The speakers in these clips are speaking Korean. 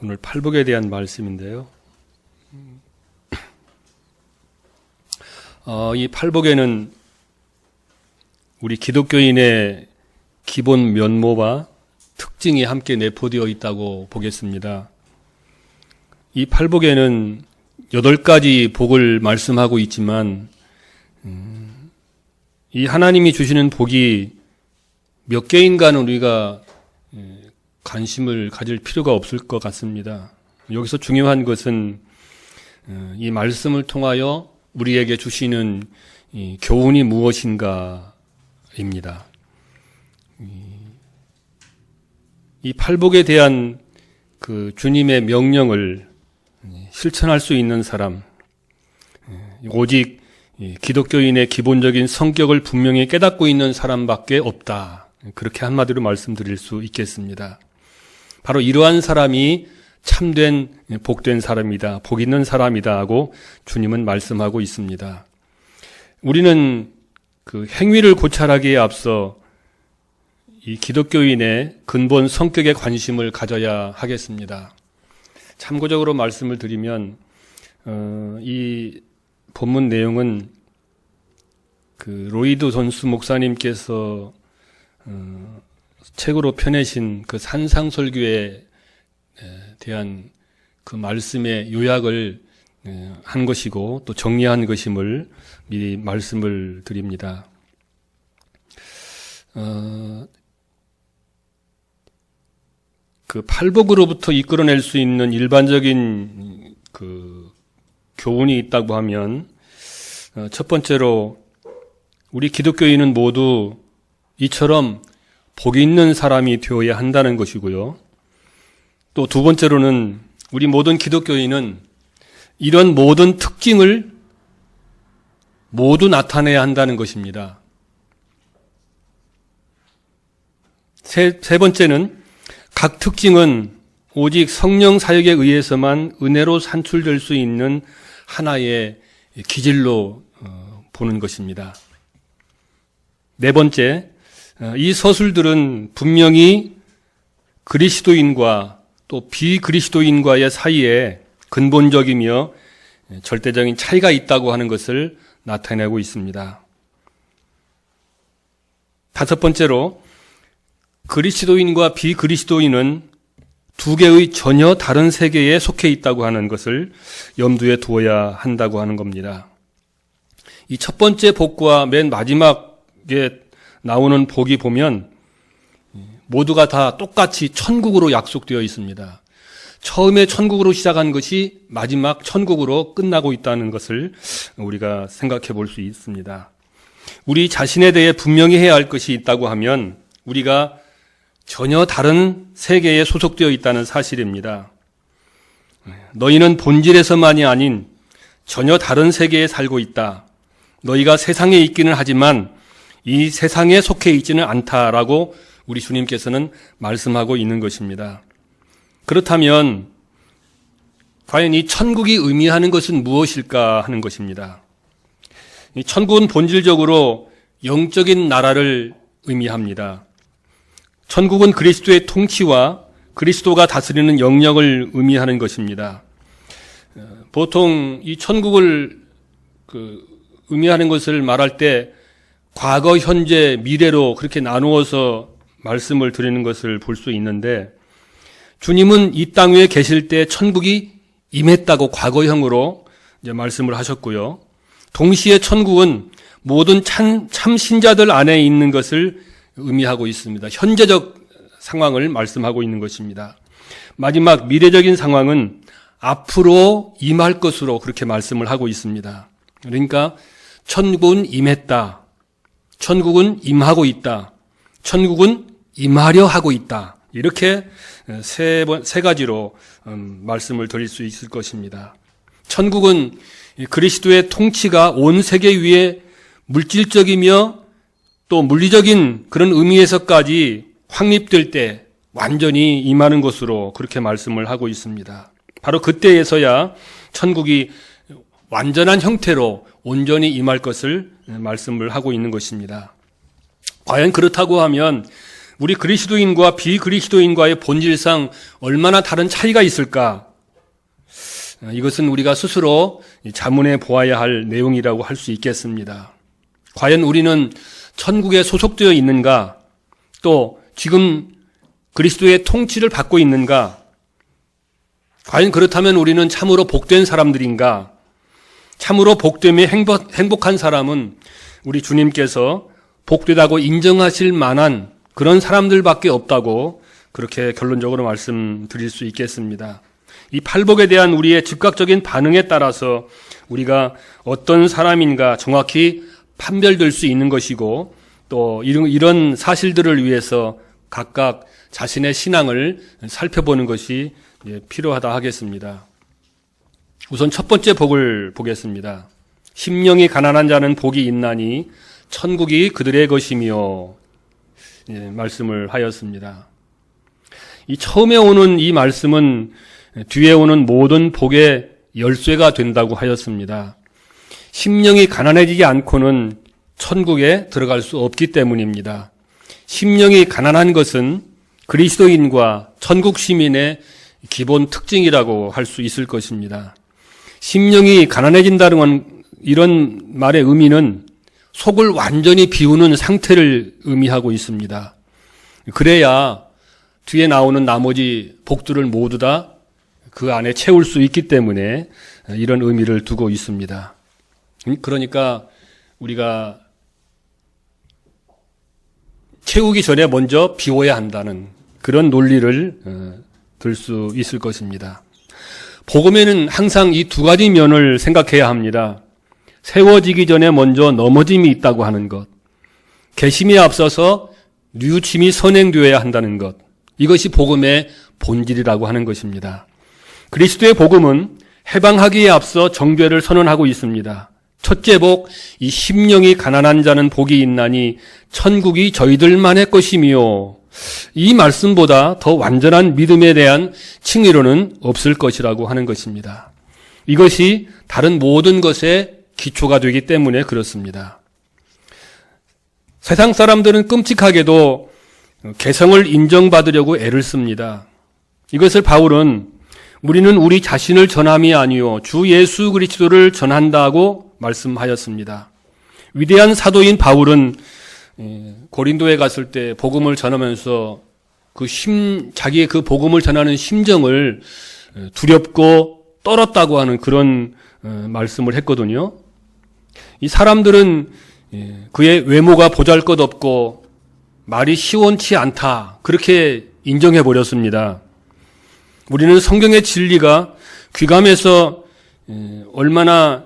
오늘 팔복에 대한 말씀인데요. 이 팔복에는 우리 기독교인의 기본 면모와 특징이 함께 내포되어 있다고 보겠습니다. 이 팔복에는 8가지 복을 말씀하고 있지만 이 하나님이 주시는 복이 몇 개인가는 우리가 관심을 가질 필요가 없을 것 같습니다. 여기서 중요한 것은 이 말씀을 통하여 우리에게 주시는 이 교훈이 무엇인가입니다. 이 팔복에 대한 그 주님의 명령을 실천할 수 있는 사람, 오직 기독교인의 기본적인 성격을 분명히 깨닫고 있는 사람밖에 없다. 그렇게 한마디로 말씀드릴 수 있겠습니다. 바로 이러한 사람이 참된 복된 사람이다, 복 있는 사람이다 하고 주님은 말씀하고 있습니다. 우리는 그 행위를 고찰하기에 앞서 이 기독교인의 근본 성격에 관심을 가져야 하겠습니다. 참고적으로 말씀을 드리면 이 본문 내용은 그 로이드 존스 목사님께서 책으로 펴내신 그 산상설교에 대한 그 말씀의 요약을 한 것이고 또 정리한 것임을 미리 말씀을 드립니다. 그 팔복으로부터 이끌어낼 수 있는 일반적인 그 교훈이 있다고 하면 첫 번째로 우리 기독교인은 모두 이처럼 복이 있는 사람이 되어야 한다는 것이고요. 또 두 번째로는 우리 모든 기독교인은 이런 모든 특징을 모두 나타내야 한다는 것입니다. 세 번째는 각 특징은 오직 성령 사역에 의해서만 은혜로 산출될 수 있는 하나의 기질로 보는 것입니다. 네 번째, 이 서술들은 분명히 그리스도인과 또 비그리스도인과의 사이에 근본적이며 절대적인 차이가 있다고 하는 것을 나타내고 있습니다. 다섯 번째로, 그리스도인과 비그리스도인은 두 개의 전혀 다른 세계에 속해 있다고 하는 것을 염두에 두어야 한다고 하는 겁니다. 이 첫 번째 복과 맨 마지막에 나오는 복이 보면 모두가 다 똑같이 천국으로 약속되어 있습니다. 처음에 천국으로 시작한 것이 마지막 천국으로 끝나고 있다는 것을 우리가 생각해 볼 수 있습니다. 우리 자신에 대해 분명히 해야 할 것이 있다고 하면 우리가 전혀 다른 세계에 소속되어 있다는 사실입니다. 너희는 본질에서만이 아닌 전혀 다른 세계에 살고 있다. 너희가 세상에 있기는 하지만 이 세상에 속해 있지는 않다라고 우리 주님께서는 말씀하고 있는 것입니다. 그렇다면 과연 이 천국이 의미하는 것은 무엇일까 하는 것입니다. 이 천국은 본질적으로 영적인 나라를 의미합니다. 천국은 그리스도의 통치와 그리스도가 다스리는 영역을 의미하는 것입니다. 보통 이 천국을 의미하는 것을 말할 때 과거, 현재, 미래로 그렇게 나누어서 말씀을 드리는 것을 볼 수 있는데 주님은 이 땅 위에 계실 때 천국이 임했다고 과거형으로 이제 말씀을 하셨고요. 동시에 천국은 모든 참 신자들 안에 있는 것을 의미하고 있습니다. 현재적 상황을 말씀하고 있는 것입니다. 마지막 미래적인 상황은 앞으로 임할 것으로 그렇게 말씀을 하고 있습니다. 그러니까 천국은 임했다. 천국은 임하고 있다. 천국은 임하려 하고 있다. 이렇게 세 가지로 말씀을 드릴 수 있을 것입니다. 천국은 그리스도의 통치가 온 세계 위에 물질적이며 또 물리적인 그런 의미에서까지 확립될 때 완전히 임하는 것으로 그렇게 말씀을 하고 있습니다. 바로 그때에서야 천국이 완전한 형태로 온전히 임할 것을 말씀을 하고 있는 것입니다. 과연 그렇다고 하면 우리 그리스도인과 비그리스도인과의 본질상 얼마나 다른 차이가 있을까? 이것은 우리가 스스로 자문해 보아야 할 내용이라고 할 수 있겠습니다. 과연 우리는 천국에 소속되어 있는가? 또 지금 그리스도의 통치를 받고 있는가? 과연 그렇다면 우리는 참으로 복된 사람들인가? 참으로 복됨에 행복한 사람은 우리 주님께서 복되다고 인정하실 만한 그런 사람들밖에 없다고 그렇게 결론적으로 말씀드릴 수 있겠습니다. 이 팔복에 대한 우리의 즉각적인 반응에 따라서 우리가 어떤 사람인가 정확히 판별될 수 있는 것이고 또 이런 사실들을 위해서 각각 자신의 신앙을 살펴보는 것이 필요하다 하겠습니다. 우선 첫 번째 복을 보겠습니다. 심령이 가난한 자는 복이 있나니 천국이 그들의 것이며 말씀을 하였습니다. 이 처음에 오는 이 말씀은 뒤에 오는 모든 복의 열쇠가 된다고 하였습니다. 심령이 가난해지지 않고는 천국에 들어갈 수 없기 때문입니다. 심령이 가난한 것은 그리스도인과 천국 시민의 기본 특징이라고 할 수 있을 것입니다. 심령이 가난해진다는 건 이런 말의 의미는 속을 완전히 비우는 상태를 의미하고 있습니다. 그래야 뒤에 나오는 나머지 복들을 모두 다 그 안에 채울 수 있기 때문에 이런 의미를 두고 있습니다. 그러니까 우리가 채우기 전에 먼저 비워야 한다는 그런 논리를 들 수 있을 것입니다. 복음에는 항상 이 두 가지 면을 생각해야 합니다. 세워지기 전에 먼저 넘어짐이 있다고 하는 것, 개심에 앞서서 뉘우침이 선행되어야 한다는 것, 이것이 복음의 본질이라고 하는 것입니다. 그리스도의 복음은 해방하기에 앞서 정죄를 선언하고 있습니다. 첫째 복, 이 심령이 가난한 자는 복이 있나니 천국이 저희들만의 것이며, 이 말씀보다 더 완전한 믿음에 대한 칭의로는 없을 것이라고 하는 것입니다. 이것이 다른 모든 것의 기초가 되기 때문에 그렇습니다. 세상 사람들은 끔찍하게도 개성을 인정받으려고 애를 씁니다. 이것을 바울은 우리는 우리 자신을 전함이 아니요 주 예수 그리스도를 전한다고 말씀하였습니다. 위대한 사도인 바울은 고린도에 갔을 때 복음을 전하면서 자기의 그 복음을 전하는 심정을 두렵고 떨었다고 하는 그런 말씀을 했거든요. 이 사람들은 그의 외모가 보잘것없고 말이 시원치 않다, 그렇게 인정해 버렸습니다. 우리는 성경의 진리가 귀감해서 얼마나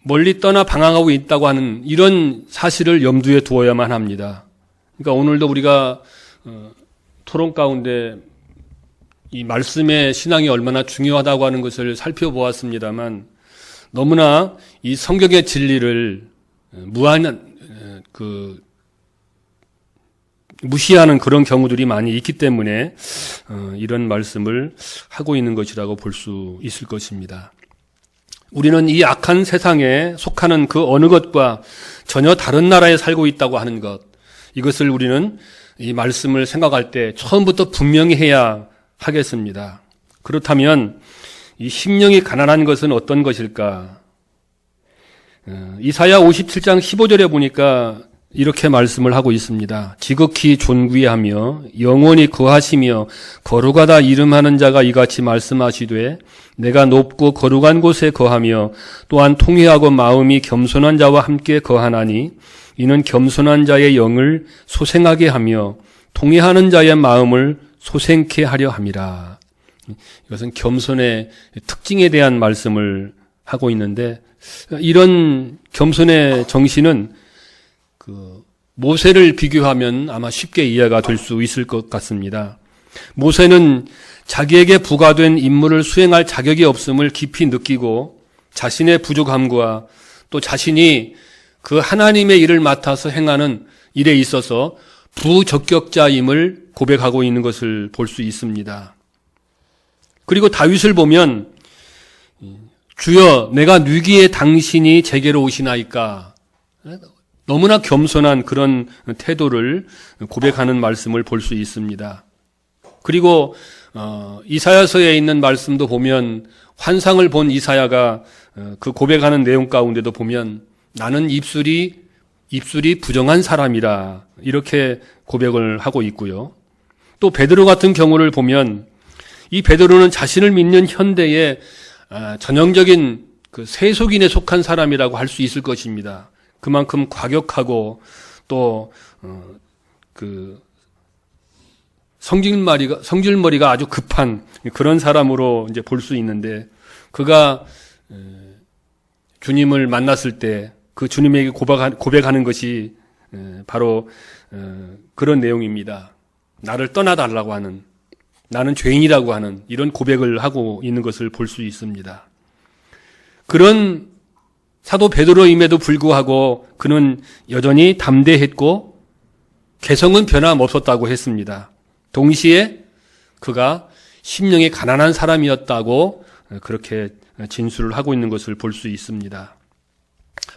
멀리 떠나 방황하고 있다고 하는 이런 사실을 염두에 두어야만 합니다. 그러니까 오늘도 우리가 토론 가운데 이 말씀의 신앙이 얼마나 중요하다고 하는 것을 살펴보았습니다만, 너무나 이 성경의 진리를 무시하는 그런 경우들이 많이 있기 때문에 이런 말씀을 하고 있는 것이라고 볼 수 있을 것입니다. 우리는 이 악한 세상에 속하는 그 어느 것과 전혀 다른 나라에 살고 있다고 하는 것, 이것을 우리는 이 말씀을 생각할 때 처음부터 분명히 해야 하겠습니다. 그렇다면 이 심령이 가난한 것은 어떤 것일까? 이사야 57장 15절에 보니까 이렇게 말씀을 하고 있습니다. 지극히 존귀하며 영원히 거하시며 거룩하다 이름하는 자가 이같이 말씀하시되, 내가 높고 거룩한 곳에 거하며 또한 통회하고 마음이 겸손한 자와 함께 거하나니 이는 겸손한 자의 영을 소생하게 하며 통회하는 자의 마음을 소생케 하려 함이라. 이것은 겸손의 특징에 대한 말씀을 하고 있는데, 이런 겸손의 정신은 모세를 비교하면 아마 쉽게 이해가 될 수 있을 것 같습니다. 모세는 자기에게 부과된 임무를 수행할 자격이 없음을 깊이 느끼고 자신의 부족함과 또 자신이 그 하나님의 일을 맡아서 행하는 일에 있어서 부적격자임을 고백하고 있는 것을 볼 수 있습니다. 그리고 다윗을 보면 주여 내가 누기에 당신이 제게로 오시나이까, 너무나 겸손한 그런 태도를 고백하는 말씀을 볼 수 있습니다. 그리고 이사야서에 있는 말씀도 보면 환상을 본 이사야가 그 고백하는 내용 가운데도 보면 나는 입술이 부정한 사람이라 이렇게 고백을 하고 있고요. 또 베드로 같은 경우를 보면 이 베드로는 자신을 믿는 현대의 전형적인 그 세속인에 속한 사람이라고 할 수 있을 것입니다. 그만큼 과격하고 또 그 성질머리가 아주 급한 그런 사람으로 이제 볼 수 있는데 그가 주님을 만났을 때 그 주님에게 고백하는 것이 바로 그런 내용입니다. 나를 떠나달라고 하는, 나는 죄인이라고 하는 이런 고백을 하고 있는 것을 볼 수 있습니다. 그런 사도 베드로임에도 불구하고 그는 여전히 담대했고 개성은 변함없었다고 했습니다. 동시에 그가 심령이 가난한 사람이었다고 그렇게 진술을 하고 있는 것을 볼 수 있습니다.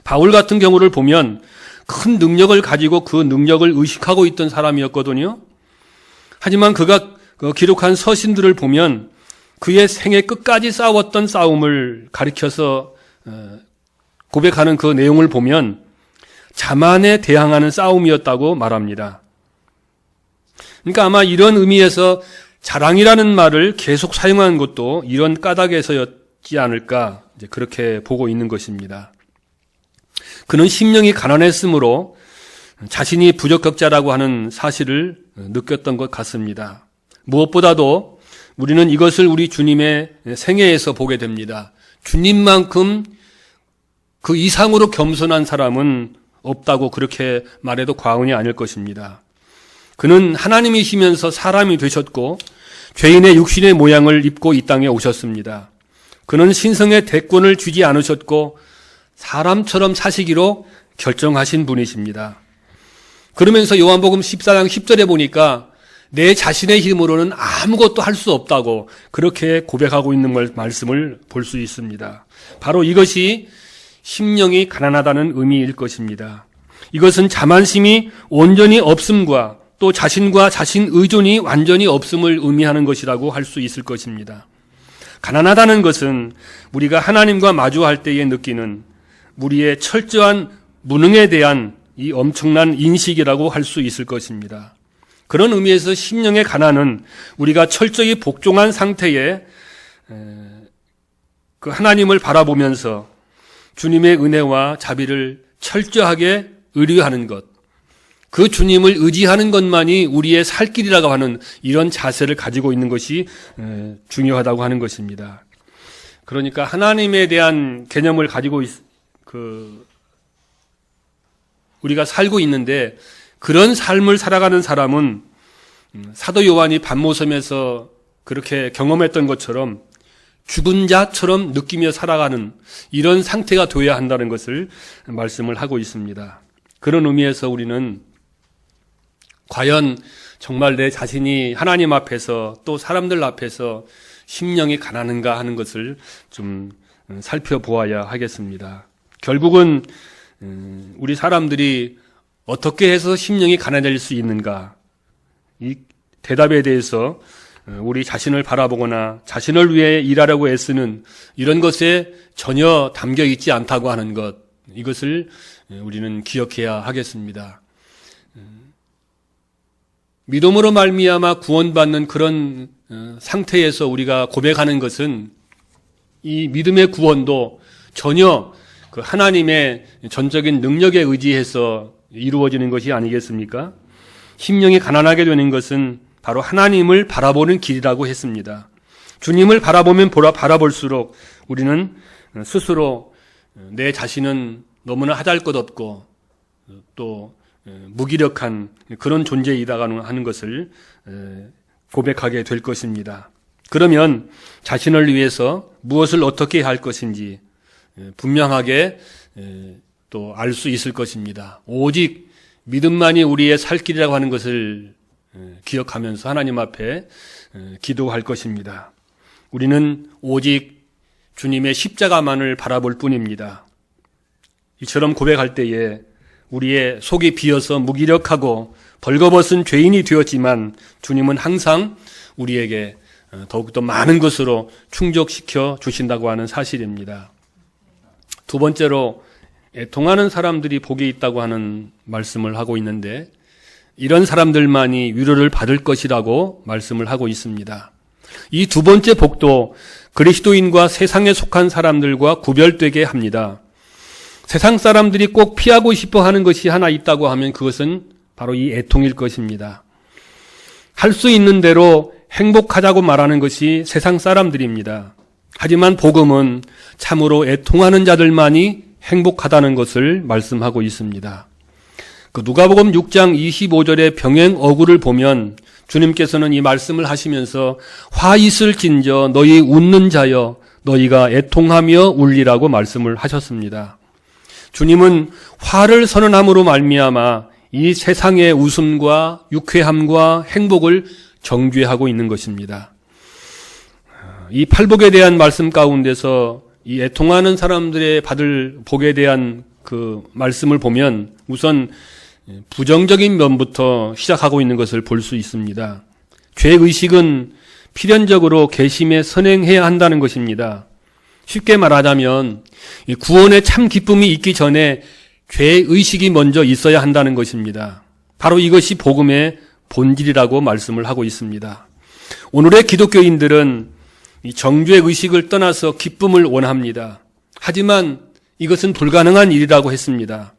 바울 같은 경우를 보면 큰 능력을 가지고 그 능력을 의식하고 있던 사람이었거든요. 하지만 그가 기록한 서신들을 보면 그의 생애 끝까지 싸웠던 싸움을 가리켜서 고백하는 그 내용을 보면 자만에 대항하는 싸움이었다고 말합니다. 그러니까 아마 이런 의미에서 자랑이라는 말을 계속 사용한 것도 이런 까닭에서였지 않을까 그렇게 보고 있는 것입니다. 그는 심령이 가난했으므로 자신이 부적격자라고 하는 사실을 느꼈던 것 같습니다. 무엇보다도 우리는 이것을 우리 주님의 생애에서 보게 됩니다. 주님만큼 그 이상으로 겸손한 사람은 없다고 그렇게 말해도 과언이 아닐 것입니다. 그는 하나님이시면서 사람이 되셨고 죄인의 육신의 모양을 입고 이 땅에 오셨습니다. 그는 신성의 대권을 주지 않으셨고 사람처럼 사시기로 결정하신 분이십니다. 그러면서 요한복음 14장 10절에 보니까 내 자신의 힘으로는 아무것도 할 수 없다고 그렇게 고백하고 있는 말씀을 볼 수 있습니다. 바로 이것이 심령이 가난하다는 의미일 것입니다. 이것은 자만심이 온전히 없음과 또 자신과 자신 의존이 완전히 없음을 의미하는 것이라고 할 수 있을 것입니다. 가난하다는 것은 우리가 하나님과 마주할 때에 느끼는 우리의 철저한 무능에 대한 이 엄청난 인식이라고 할 수 있을 것입니다. 그런 의미에서 심령의 가난은 우리가 철저히 복종한 상태에 그 하나님을 바라보면서 주님의 은혜와 자비를 철저하게 의뢰하는 것, 그 주님을 의지하는 것만이 우리의 살 길이라고 하는 이런 자세를 가지고 있는 것이 중요하다고 하는 것입니다. 그러니까 하나님에 대한 개념을 가지고 우리가 살고 있는데 그런 삶을 살아가는 사람은 사도 요한이 반모섬에서 그렇게 경험했던 것처럼 죽은 자처럼 느끼며 살아가는 이런 상태가 되어야 한다는 것을 말씀을 하고 있습니다. 그런 의미에서 우리는 과연 정말 내 자신이 하나님 앞에서 또 사람들 앞에서 심령이 가난한가 하는 것을 좀 살펴보아야 하겠습니다. 결국은 우리 사람들이 어떻게 해서 심령이 가난해질 수 있는가? 이 대답에 대해서 우리 자신을 바라보거나 자신을 위해 일하려고 애쓰는 이런 것에 전혀 담겨 있지 않다고 하는 것, 이것을 우리는 기억해야 하겠습니다. 믿음으로 말미암아 구원받는 그런 상태에서 우리가 고백하는 것은 이 믿음의 구원도 전혀 그 하나님의 전적인 능력에 의지해서 이루어지는 것이 아니겠습니까? 심령이 가난하게 되는 것은 바로 하나님을 바라보는 길이라고 했습니다. 주님을 바라보면 바라볼수록 우리는 스스로 내 자신은 너무나 하잘것없고 또 무기력한 그런 존재이다 하는 것을 고백하게 될 것입니다. 그러면 자신을 위해서 무엇을 어떻게 할 것인지 분명하게 또 알 수 있을 것입니다. 오직 믿음만이 우리의 살 길이라고 하는 것을 기억하면서 하나님 앞에 기도할 것입니다. 우리는 오직 주님의 십자가만을 바라볼 뿐입니다. 이처럼 고백할 때에 우리의 속이 비어서 무기력하고 벌거벗은 죄인이 되었지만 주님은 항상 우리에게 더욱더 많은 것으로 충족시켜 주신다고 하는 사실입니다. 두 번째로 애통하는 사람들이 복이 있다고 하는 말씀을 하고 있는데 이런 사람들만이 위로를 받을 것이라고 말씀을 하고 있습니다. 이 두 번째 복도 그리스도인과 세상에 속한 사람들과 구별되게 합니다. 세상 사람들이 꼭 피하고 싶어 하는 것이 하나 있다고 하면 그것은 바로 이 애통일 것입니다. 할 수 있는 대로 행복하자고 말하는 것이 세상 사람들입니다. 하지만 복음은 참으로 애통하는 자들만이 행복하다는 것을 말씀하고 있습니다. 그 누가복음 6장 25절의 병행 어구를 보면 주님께서는 이 말씀을 하시면서 화 있을진저 너희 웃는 자여 너희가 애통하며 울리라고 말씀을 하셨습니다. 주님은 화를 선언함으로 말미암아 이 세상의 웃음과 유쾌함과 행복을 정죄하고 있는 것입니다. 이 팔복에 대한 말씀 가운데서 이 애통하는 사람들의 받을 복에 대한 그 말씀을 보면 우선 부정적인 면부터 시작하고 있는 것을 볼 수 있습니다. 죄의식은 필연적으로 개심에 선행해야 한다는 것입니다. 쉽게 말하자면 구원의 참 기쁨이 있기 전에 죄의식이 먼저 있어야 한다는 것입니다. 바로 이것이 복음의 본질이라고 말씀을 하고 있습니다. 오늘의 기독교인들은 이 정죄의식을 떠나서 기쁨을 원합니다. 하지만 이것은 불가능한 일이라고 했습니다.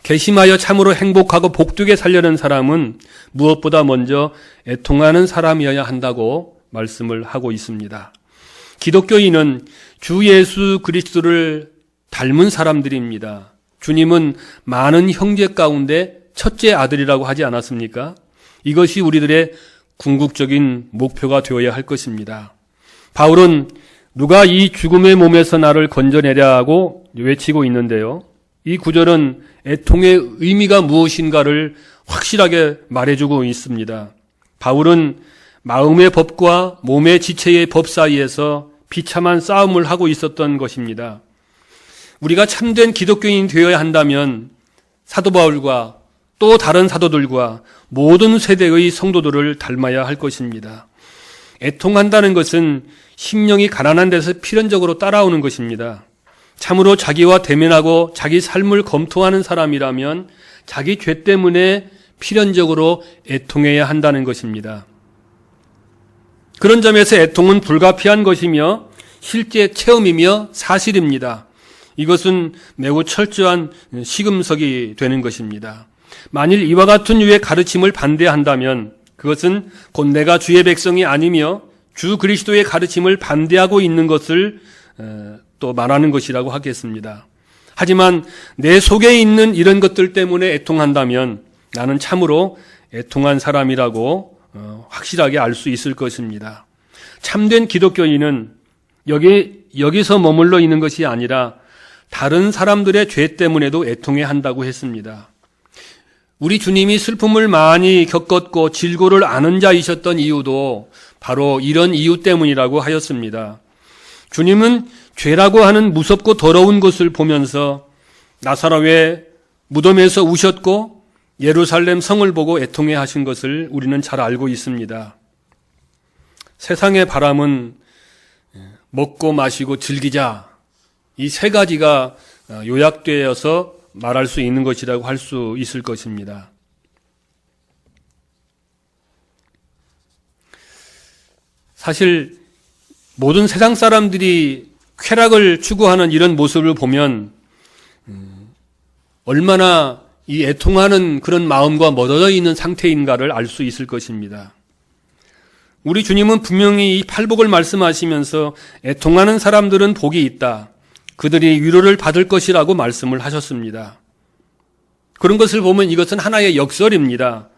개심하여 참으로 행복하고 복되게 살려는 사람은 무엇보다 먼저 애통하는 사람이어야 한다고 말씀을 하고 있습니다. 기독교인은 주 예수 그리스도를 닮은 사람들입니다. 주님은 많은 형제 가운데 첫째 아들이라고 하지 않았습니까? 이것이 우리들의 궁극적인 목표가 되어야 할 것입니다. 바울은 누가 이 죽음의 몸에서 나를 건져내랴고 외치고 있는데요. 이 구절은 애통의 의미가 무엇인가를 확실하게 말해주고 있습니다. 바울은 마음의 법과 몸의 지체의 법 사이에서 비참한 싸움을 하고 있었던 것입니다. 우리가 참된 기독교인이 되어야 한다면 사도 바울과 또 다른 사도들과 모든 세대의 성도들을 닮아야 할 것입니다. 애통한다는 것은 심령이 가난한 데서 필연적으로 따라오는 것입니다. 참으로 자기와 대면하고 자기 삶을 검토하는 사람이라면 자기 죄 때문에 필연적으로 애통해야 한다는 것입니다. 그런 점에서 애통은 불가피한 것이며 실제 체험이며 사실입니다. 이것은 매우 철저한 시금석이 되는 것입니다. 만일 이와 같은 유의 가르침을 반대한다면 그것은 곧 내가 주의 백성이 아니며 주 그리스도의 가르침을 반대하고 있는 것을 또 말하는 것이라고 하겠습니다. 하지만 내 속에 있는 이런 것들 때문에 애통한다면 나는 참으로 애통한 사람이라고 확실하게 알 수 있을 것입니다. 참된 기독교인은 여기서 머물러 있는 것이 아니라 다른 사람들의 죄 때문에도 애통해야 한다고 했습니다. 우리 주님이 슬픔을 많이 겪었고 질고를 아는 자이셨던 이유도 바로 이런 이유 때문이라고 하였습니다. 주님은 죄라고 하는 무섭고 더러운 것을 보면서 나사로의 무덤에서 우셨고 예루살렘 성을 보고 애통해 하신 것을 우리는 잘 알고 있습니다. 세상의 바람은 먹고 마시고 즐기자, 이 세 가지가 요약되어서 말할 수 있는 것이라고 할 수 있을 것입니다. 사실 모든 세상 사람들이 쾌락을 추구하는 이런 모습을 보면 얼마나 이 애통하는 그런 마음과 멀어져 있는 상태인가를 알 수 있을 것입니다. 우리 주님은 분명히 이 팔복을 말씀하시면서 애통하는 사람들은 복이 있다. 그들이 위로를 받을 것이라고 말씀을 하셨습니다. 그런 것을 보면 이것은 하나의 역설입니다.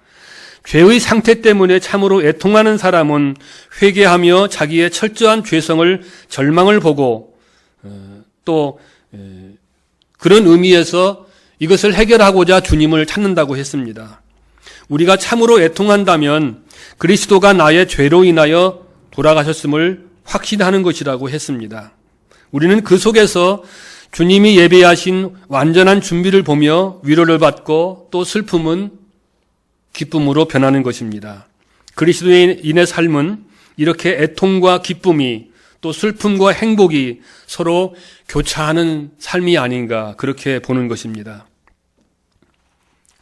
죄의 상태 때문에 참으로 애통하는 사람은 회개하며 자기의 철저한 죄성을 절망을 보고 또 그런 의미에서 이것을 해결하고자 주님을 찾는다고 했습니다. 우리가 참으로 애통한다면 그리스도가 나의 죄로 인하여 돌아가셨음을 확신하는 것이라고 했습니다. 우리는 그 속에서 주님이 예비하신 완전한 준비를 보며 위로를 받고 또 슬픔은 기쁨으로 변하는 것입니다. 그리스도인의 삶은 이렇게 애통과 기쁨이 또 슬픔과 행복이 서로 교차하는 삶이 아닌가 그렇게 보는 것입니다.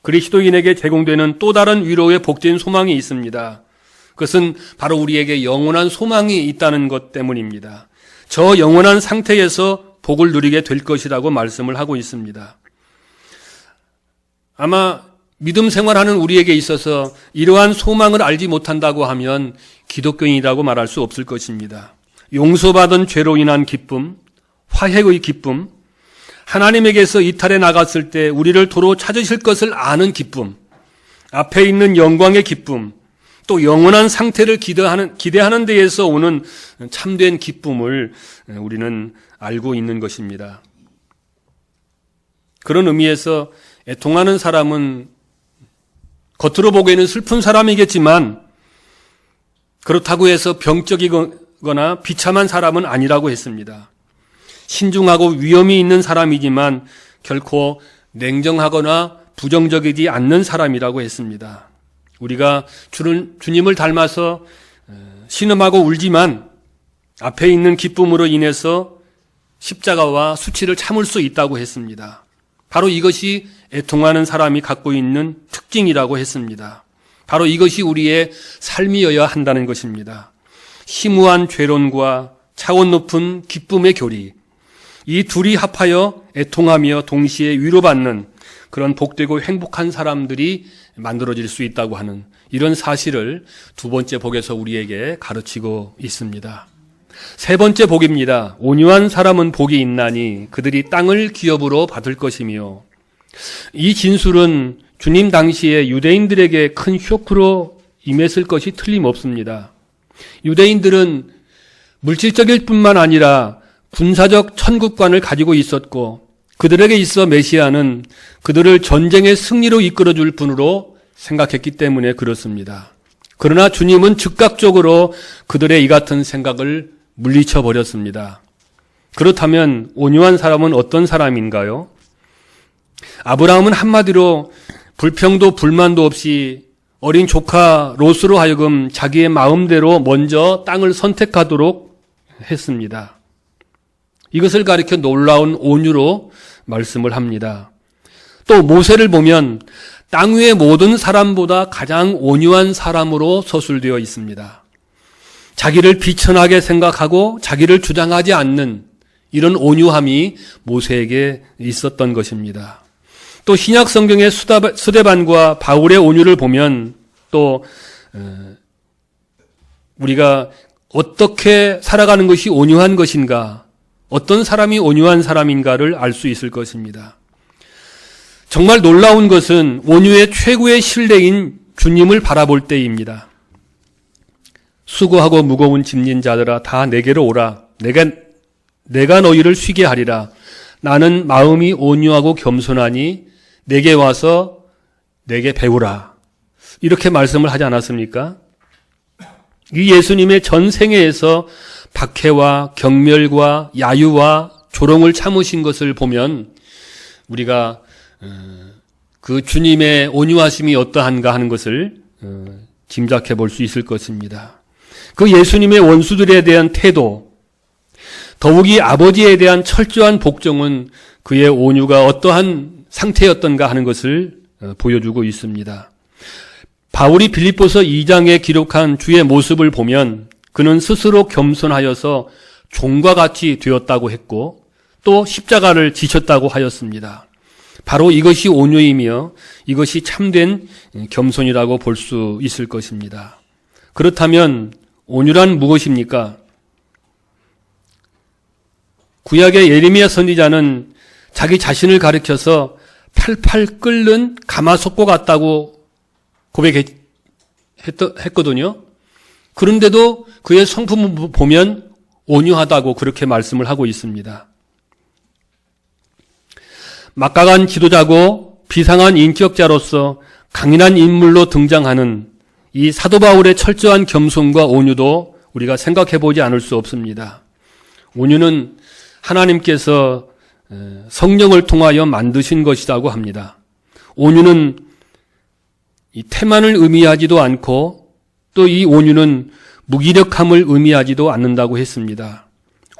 그리스도인에게 제공되는 또 다른 위로의 복된 소망이 있습니다. 그것은 바로 우리에게 영원한 소망이 있다는 것 때문입니다. 저 영원한 상태에서 복을 누리게 될 것이라고 말씀을 하고 있습니다. 아마 믿음 생활하는 우리에게 있어서 이러한 소망을 알지 못한다고 하면 기독교인이라고 말할 수 없을 것입니다. 용서받은 죄로 인한 기쁨, 화해의 기쁨, 하나님에게서 이탈해 나갔을 때 우리를 도로 찾으실 것을 아는 기쁨, 앞에 있는 영광의 기쁨, 또 영원한 상태를 기대하는 데에서 오는 참된 기쁨을 우리는 알고 있는 것입니다. 그런 의미에서 애통하는 사람은 겉으로 보기에는 슬픈 사람이겠지만 그렇다고 해서 병적이거나 비참한 사람은 아니라고 했습니다. 신중하고 위험이 있는 사람이지만 결코 냉정하거나 부정적이지 않는 사람이라고 했습니다. 우리가 주님을 닮아서 신음하고 울지만 앞에 있는 기쁨으로 인해서 십자가와 수치를 참을 수 있다고 했습니다. 바로 이것이 애통하는 사람이 갖고 있는 특징이라고 했습니다. 바로 이것이 우리의 삶이어야 한다는 것입니다. 심오한 죄론과 차원 높은 기쁨의 교리, 이 둘이 합하여 애통하며 동시에 위로받는 그런 복되고 행복한 사람들이 만들어질 수 있다고 하는 이런 사실을 두 번째 복에서 우리에게 가르치고 있습니다. 세 번째 복입니다. 온유한 사람은 복이 있나니 그들이 땅을 기업으로 받을 것이며, 이 진술은 주님 당시에 유대인들에게 큰 쇼크로 임했을 것이 틀림없습니다. 유대인들은 물질적일 뿐만 아니라 군사적 천국관을 가지고 있었고 그들에게 있어 메시아는 그들을 전쟁의 승리로 이끌어줄 분으로 생각했기 때문에 그렇습니다. 그러나 주님은 즉각적으로 그들의 이 같은 생각을 물리쳐 버렸습니다. 그렇다면 온유한 사람은 어떤 사람인가요? 아브라함은 한마디로 불평도 불만도 없이 어린 조카 롯으로 하여금 자기의 마음대로 먼저 땅을 선택하도록 했습니다. 이것을 가리켜 놀라운 온유로 말씀을 합니다. 또 모세를 보면 땅 위의 모든 사람보다 가장 온유한 사람으로 서술되어 있습니다. 자기를 비천하게 생각하고 자기를 주장하지 않는 이런 온유함이 모세에게 있었던 것입니다. 또 신약 성경의 스데반과 바울의 온유를 보면 또 우리가 어떻게 살아가는 것이 온유한 것인가, 어떤 사람이 온유한 사람인가를 알 수 있을 것입니다. 정말 놀라운 것은 온유의 최고의 신뢰인 주님을 바라볼 때입니다. 수고하고 무거운 짐진 자들아 다 내게로 오라. 내가 너희를 쉬게 하리라. 나는 마음이 온유하고 겸손하니 내게 와서 내게 배우라. 이렇게 말씀을 하지 않았습니까? 이 예수님의 전 생애에서 박해와 경멸과 야유와 조롱을 참으신 것을 보면 우리가 그 주님의 온유하심이 어떠한가 하는 것을 짐작해 볼 수 있을 것입니다. 그 예수님의 원수들에 대한 태도, 더욱이 아버지에 대한 철저한 복종은 그의 온유가 어떠한 상태였던가 하는 것을 보여주고 있습니다. 바울이 빌립보서 2장에 기록한 주의 모습을 보면 그는 스스로 겸손하여서 종과 같이 되었다고 했고 또 십자가를 지셨다고 하였습니다. 바로 이것이 온유이며 이것이 참된 겸손이라고 볼 수 있을 것입니다. 그렇다면 온유란 무엇입니까? 구약의 예레미야 선지자는 자기 자신을 가리켜서 팔팔 끓는 가마솥과 같다고 고백했거든요. 그런데도 그의 성품을 보면 온유하다고 그렇게 말씀을 하고 있습니다. 막강한 지도자고 비상한 인격자로서 강인한 인물로 등장하는 이 사도 바울의 철저한 겸손과 온유도 우리가 생각해 보지 않을 수 없습니다. 온유는 하나님께서 성령을 통하여 만드신 것이라고 합니다. 온유는 이 태만을 의미하지도 않고 또 이 온유는 무기력함을 의미하지도 않는다고 했습니다.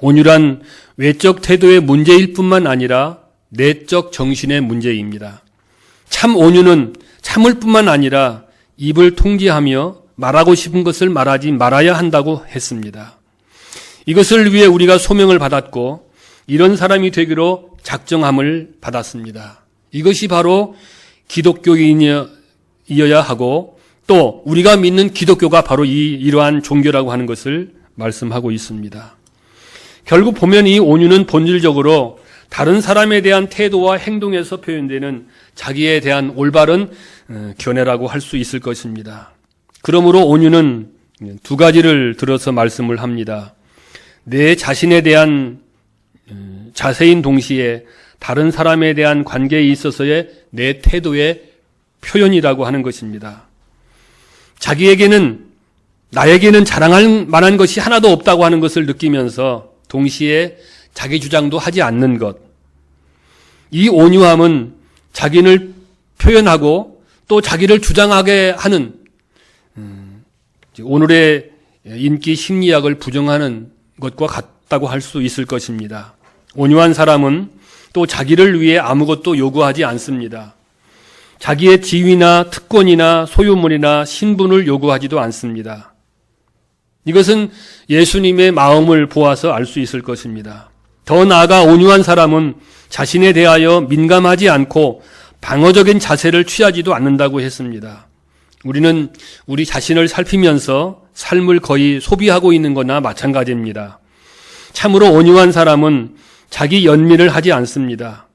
온유란 외적 태도의 문제일 뿐만 아니라 내적 정신의 문제입니다. 참 온유는 참을 뿐만 아니라 입을 통제하며 말하고 싶은 것을 말하지 말아야 한다고 했습니다. 이것을 위해 우리가 소명을 받았고 이런 사람이 되기로 작정함을 받았습니다. 이것이 바로 기독교인이어야 하고 또 우리가 믿는 기독교가 바로 이러한 종교라고 하는 것을 말씀하고 있습니다. 결국 보면 이 온유는 본질적으로 다른 사람에 대한 태도와 행동에서 표현되는 자기에 대한 올바른 견해라고 할 수 있을 것입니다. 그러므로 온유는 두 가지를 들어서 말씀을 합니다. 내 자신에 대한 자세인 동시에 다른 사람에 대한 관계에 있어서의 내 태도의 표현이라고 하는 것입니다. 나에게는 자랑할 만한 것이 하나도 없다고 하는 것을 느끼면서 동시에 자기 주장도 하지 않는 것. 이 온유함은 자기를 표현하고 또 자기를 주장하게 하는 오늘의 인기 심리학을 부정하는 것과 같다고 할 수 있을 것입니다. 온유한 사람은 또 자기를 위해 아무것도 요구하지 않습니다. 자기의 지위나 특권이나 소유물이나 신분을 요구하지도 않습니다. 이것은 예수님의 마음을 보아서 알 수 있을 것입니다. 더 나아가 온유한 사람은 자신에 대하여 민감하지 않고 방어적인 자세를 취하지도 않는다고 했습니다. 우리는 우리 자신을 살피면서 삶을 거의 소비하고 있는 거나 마찬가지입니다. 참으로 온유한 사람은 자기 연민을 하지 않습니다.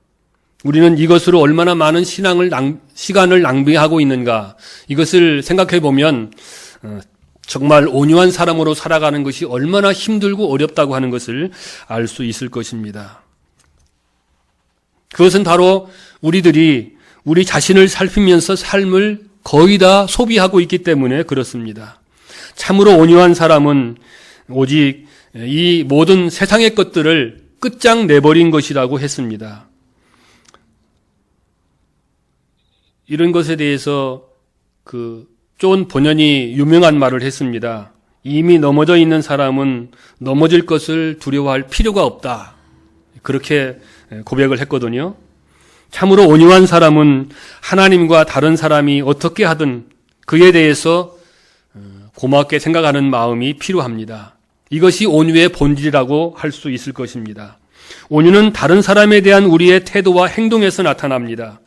우리는 이것으로 얼마나 많은 시간을 낭비하고 있는가, 이것을 생각해 보면 정말 온유한 사람으로 살아가는 것이 얼마나 힘들고 어렵다고 하는 것을 알 수 있을 것입니다. 그것은 바로 우리들이 우리 자신을 살피면서 삶을 거의 다 소비하고 있기 때문에 그렇습니다. 참으로 온유한 사람은 오직 이 모든 세상의 것들을 끝장 내버린 것이라고 했습니다. 이런 것에 대해서 존 버년이 유명한 말을 했습니다. 이미 넘어져 있는 사람은 넘어질 것을 두려워할 필요가 없다. 그렇게 고백을 했거든요. 참으로 온유한 사람은 하나님과 다른 사람이 어떻게 하든 그에 대해서 고맙게 생각하는 마음이 필요합니다. 이것이 온유의 본질이라고 할 수 있을 것입니다. 온유는 다른 사람에 대한 우리의 태도와 행동에서 나타납니다.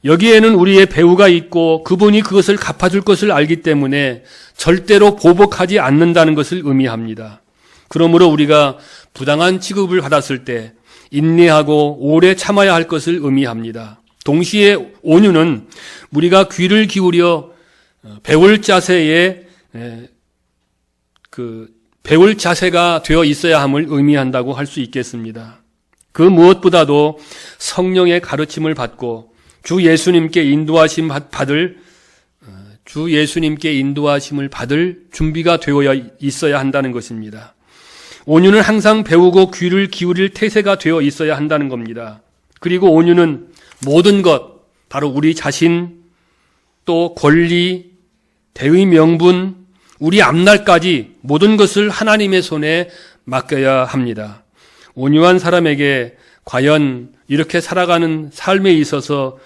여기에는 우리의 배우가 있고 그분이 그것을 갚아줄 것을 알기 때문에 절대로 보복하지 않는다는 것을 의미합니다. 그러므로 우리가 부당한 취급을 받았을 때 인내하고 오래 참아야 할 것을 의미합니다. 동시에 온유는 우리가 귀를 기울여 배울 자세가 되어 있어야 함을 의미한다고 할 수 있겠습니다. 그 무엇보다도 성령의 가르침을 받고 주 예수님께 인도하심을 받을 준비가 되어 있어야 한다는 것입니다. 온유는 항상 배우고 귀를 기울일 태세가 되어 있어야 한다는 겁니다. 그리고 온유는 모든 것, 바로 우리 자신, 또 권리, 대의 명분, 우리 앞날까지 모든 것을 하나님의 손에 맡겨야 합니다. 온유한 사람에게 과연 이렇게 살아가는 삶에 있어서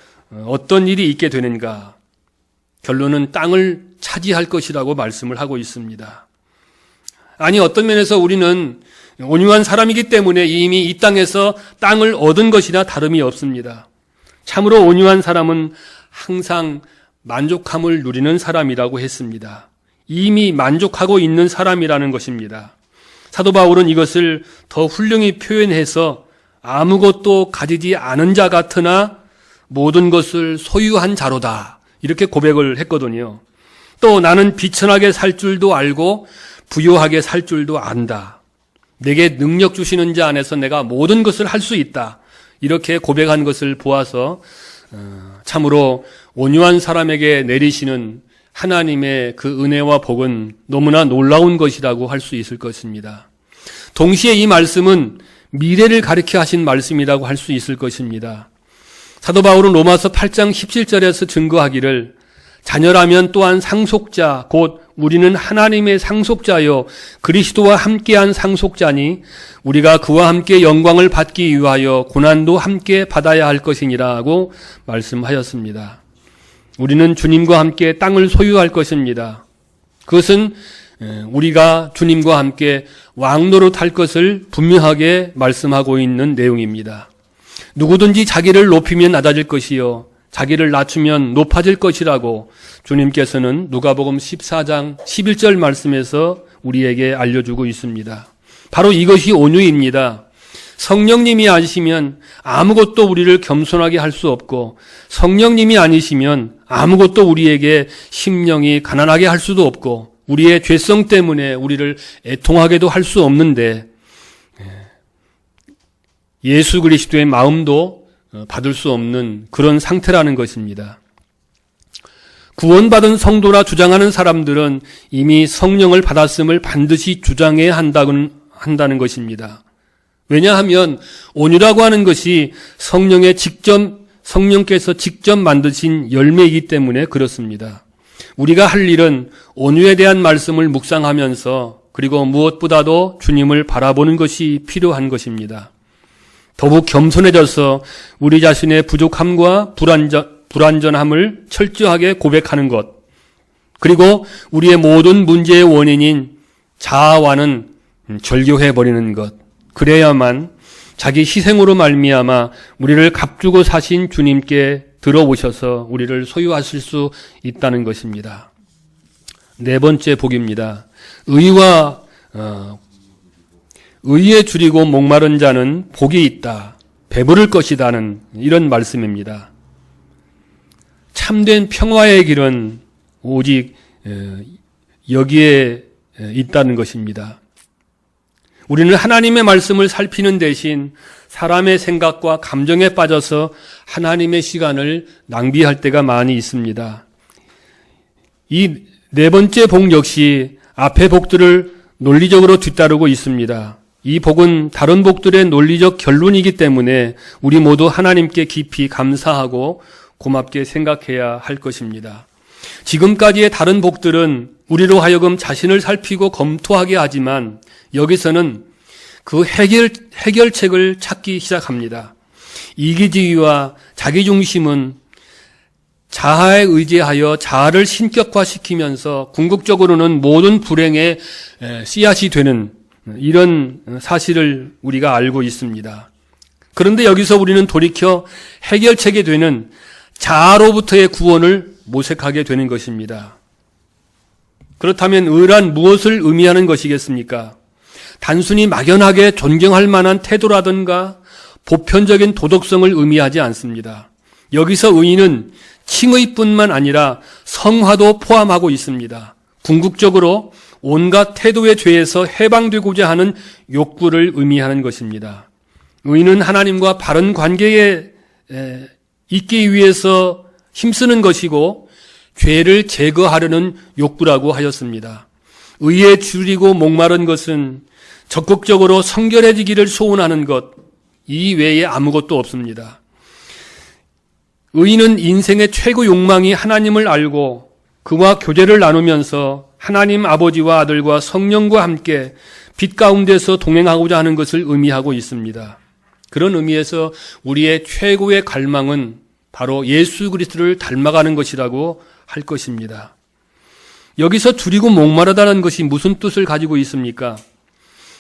어떤 일이 있게 되는가? 결론은 땅을 차지할 것이라고 말씀을 하고 있습니다. 아니, 어떤 면에서 우리는 온유한 사람이기 때문에 이미 이 땅에서 땅을 얻은 것이나 다름이 없습니다. 참으로 온유한 사람은 항상 만족함을 누리는 사람이라고 했습니다. 이미 만족하고 있는 사람이라는 것입니다. 사도 바울은 이것을 더 훌륭히 표현해서 아무것도 가지지 않은 자 같으나 모든 것을 소유한 자로다, 이렇게 고백을 했거든요. 또 나는 비천하게 살 줄도 알고 부유하게 살 줄도 안다. 내게 능력 주시는 자 안에서 내가 모든 것을 할 수 있다. 이렇게 고백한 것을 보아서 참으로 온유한 사람에게 내리시는 하나님의 그 은혜와 복은 너무나 놀라운 것이라고 할 수 있을 것입니다. 동시에 이 말씀은 미래를 가리켜 하신 말씀이라고 할 수 있을 것입니다. 사도 바울은 로마서 8장 17절에서 증거하기를 자녀라면 또한 상속자 곧 우리는 하나님의 상속자요 그리스도와 함께한 상속자니 우리가 그와 함께 영광을 받기 위하여 고난도 함께 받아야 할 것이니라고 말씀하였습니다. 우리는 주님과 함께 땅을 소유할 것입니다. 그것은 우리가 주님과 함께 왕노릇할 것을 분명하게 말씀하고 있는 내용입니다. 누구든지 자기를 높이면 낮아질 것이요 자기를 낮추면 높아질 것이라고 주님께서는 누가복음 14장 11절 말씀에서 우리에게 알려주고 있습니다. 바로 이것이 온유입니다. 성령님이 아니시면 아무것도 우리를 겸손하게 할 수 없고 성령님이 아니시면 아무것도 우리에게 심령이 가난하게 할 수도 없고 우리의 죄성 때문에 우리를 애통하게도 할 수 없는데 예수 그리스도의 마음도 받을 수 없는 그런 상태라는 것입니다. 구원받은 성도라 주장하는 사람들은 이미 성령을 받았음을 반드시 주장해야 한다는 것입니다. 왜냐하면 온유라고 하는 것이 성령께서 직접 만드신 열매이기 때문에 그렇습니다. 우리가 할 일은 온유에 대한 말씀을 묵상하면서 그리고 무엇보다도 주님을 바라보는 것이 필요한 것입니다. 더욱 겸손해져서 우리 자신의 부족함과 불완전함을 철저하게 고백하는 것, 그리고 우리의 모든 문제의 원인인 자아와는 절교해버리는 것, 그래야만 자기 희생으로 말미암아 우리를 값주고 사신 주님께 들어오셔서 우리를 소유하실 수 있다는 것입니다. 네 번째 복입니다. 의에 줄이고 목마른 자는 복이 있다, 배부를 것이다는 이런 말씀입니다. 참된 평화의 길은 오직 여기에 있다는 것입니다. 우리는 하나님의 말씀을 살피는 대신 사람의 생각과 감정에 빠져서 하나님의 시간을 낭비할 때가 많이 있습니다. 이 네 번째 복 역시 앞의 복들을 논리적으로 뒤따르고 있습니다. 이 복은 다른 복들의 논리적 결론이기 때문에 우리 모두 하나님께 깊이 감사하고 고맙게 생각해야 할 것입니다. 지금까지의 다른 복들은 우리로 하여금 자신을 살피고 검토하게 하지만 여기서는 그 해결책을 찾기 시작합니다. 이기주의와 자기중심은 자아에 의지하여 자아를 신격화시키면서 궁극적으로는 모든 불행의 씨앗이 되는 이런 사실을 우리가 알고 있습니다. 그런데 여기서 우리는 돌이켜 해결책이 되는 자아로부터의 구원을 모색하게 되는 것입니다. 그렇다면 의란 무엇을 의미하는 것이겠습니까? 단순히 막연하게 존경할 만한 태도라든가 보편적인 도덕성을 의미하지 않습니다. 여기서 의는 칭의뿐만 아니라 성화도 포함하고 있습니다. 궁극적으로 온갖 태도의 죄에서 해방되고자 하는 욕구를 의미하는 것입니다. 의는 하나님과 바른 관계에 있기 위해서 힘쓰는 것이고 죄를 제거하려는 욕구라고 하였습니다. 의에 줄이고 목마른 것은 적극적으로 성결해지기를 소원하는 것, 이 외에 아무것도 없습니다. 의인은 인생의 최고 욕망이 하나님을 알고 그와 교제를 나누면서 하나님 아버지와 아들과 성령과 함께 빛 가운데서 동행하고자 하는 것을 의미하고 있습니다. 그런 의미에서 우리의 최고의 갈망은 바로 예수 그리스도를 닮아가는 것이라고 할 것입니다. 여기서 줄이고 목마르다는 것이 무슨 뜻을 가지고 있습니까?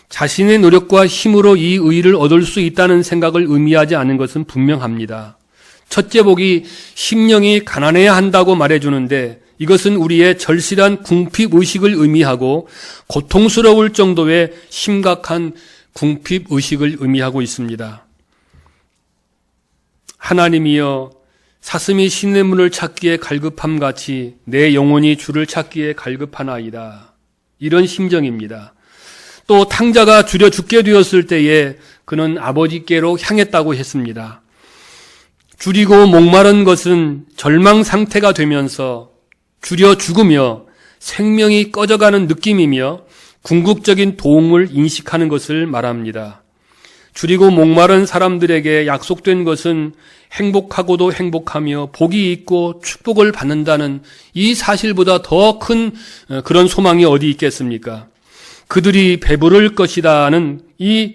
자신의 노력과 힘으로 이 의를 얻을 수 있다는 생각을 의미하지 않는 것은 분명합니다. 첫째 복이 심령이 가난해야 한다고 말해주는데 이것은 우리의 절실한 궁핍의식을 의미하고 고통스러울 정도의 심각한 궁핍의식을 의미하고 있습니다. 하나님이여 사슴이 시냇물을 찾기에 갈급함같이 내 영혼이 주를 찾기에 갈급하나이다. 이런 심정입니다. 또 탕자가 줄여 죽게 되었을 때에 그는 아버지께로 향했다고 했습니다. 줄이고 목마른 것은 절망 상태가 되면서 줄여 죽으며 생명이 꺼져가는 느낌이며 궁극적인 도움을 인식하는 것을 말합니다. 줄이고 목마른 사람들에게 약속된 것은 행복하고도 행복하며 복이 있고 축복을 받는다는 이 사실보다 더 큰 그런 소망이 어디 있겠습니까? 그들이 배부를 것이라는 이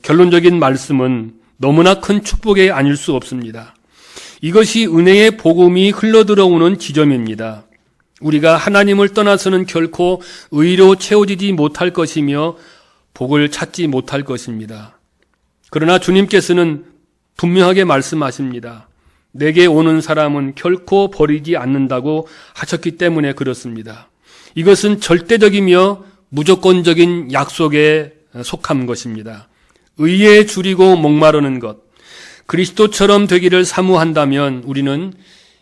결론적인 말씀은 너무나 큰 축복이 아닐 수 없습니다. 이것이 은혜의 복음이 흘러들어오는 지점입니다. 우리가 하나님을 떠나서는 결코 의로 채워지지 못할 것이며 복을 찾지 못할 것입니다. 그러나 주님께서는 분명하게 말씀하십니다. 내게 오는 사람은 결코 버리지 않는다고 하셨기 때문에 그렇습니다. 이것은 절대적이며 무조건적인 약속에 속한 것입니다. 의에 줄이고 목마르는 것, 그리스도처럼 되기를 사모한다면 우리는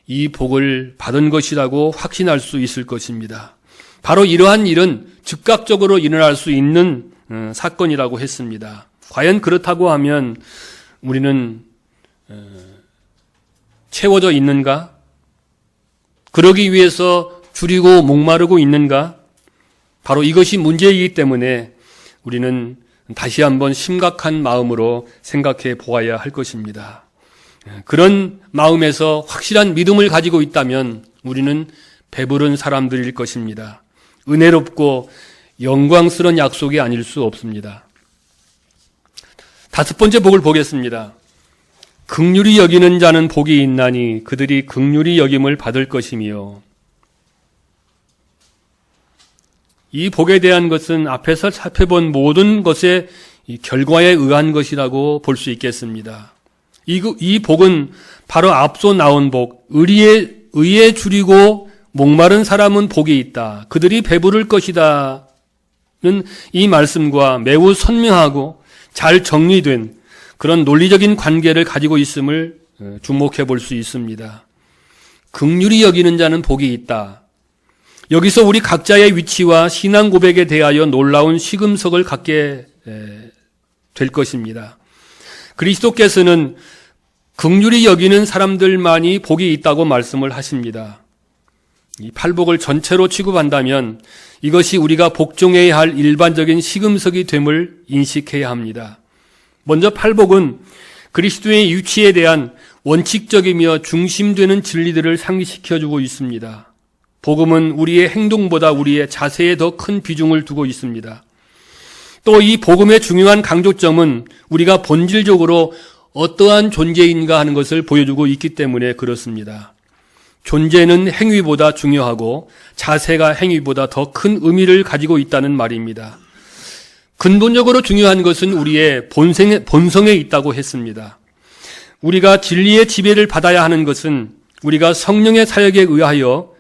이 복을 받은 것이라고 확신할 수 있을 것입니다. 바로 이러한 일은 즉각적으로 일어날 수 있는 사건이라고 했습니다. 과연 그렇다고 하면 우리는 채워져 있는가? 그러기 위해서 줄이고 목마르고 있는가? 바로 이것이 문제이기 때문에 우리는 다시 한번 심각한 마음으로 생각해 보아야 할 것입니다. 그런 마음에서 확실한 믿음을 가지고 있다면 우리는 배부른 사람들일 것입니다. 은혜롭고 영광스러운 약속이 아닐 수 없습니다. 다섯 번째 복을 보겠습니다. 긍휼히 여기는 자는 복이 있나니 그들이 긍휼히 여김을 받을 것이며, 이 복에 대한 것은 앞에서 살펴본 모든 것의 결과에 의한 것이라고 볼 수 있겠습니다. 이 복은 바로 앞서 나온 복, 의에 줄이고 목마른 사람은 복이 있다, 그들이 배부를 것이다는 이 말씀과 매우 선명하고 잘 정리된 그런 논리적인 관계를 가지고 있음을 주목해 볼 수 있습니다. 긍휼히 여기는 자는 복이 있다. 여기서 우리 각자의 위치와 신앙 고백에 대하여 놀라운 시금석을 갖게 될 것입니다. 그리스도께서는 긍휼히 여기는 사람들만이 복이 있다고 말씀을 하십니다. 이 팔복을 전체로 취급한다면 이것이 우리가 복종해야 할 일반적인 시금석이 됨을 인식해야 합니다. 먼저 팔복은 그리스도의 위치에 대한 원칙적이며 중심되는 진리들을 상기시켜주고 있습니다. 복음은 우리의 행동보다 우리의 자세에 더 큰 비중을 두고 있습니다. 또 이 복음의 중요한 강조점은 우리가 본질적으로 어떠한 존재인가 하는 것을 보여주고 있기 때문에 그렇습니다. 존재는 행위보다 중요하고 자세가 행위보다 더 큰 의미를 가지고 있다는 말입니다. 근본적으로 중요한 것은 우리의 본성에 있다고 했습니다. 우리가 진리의 지배를 받아야 하는 것은 우리가 성령의 사역에 의하여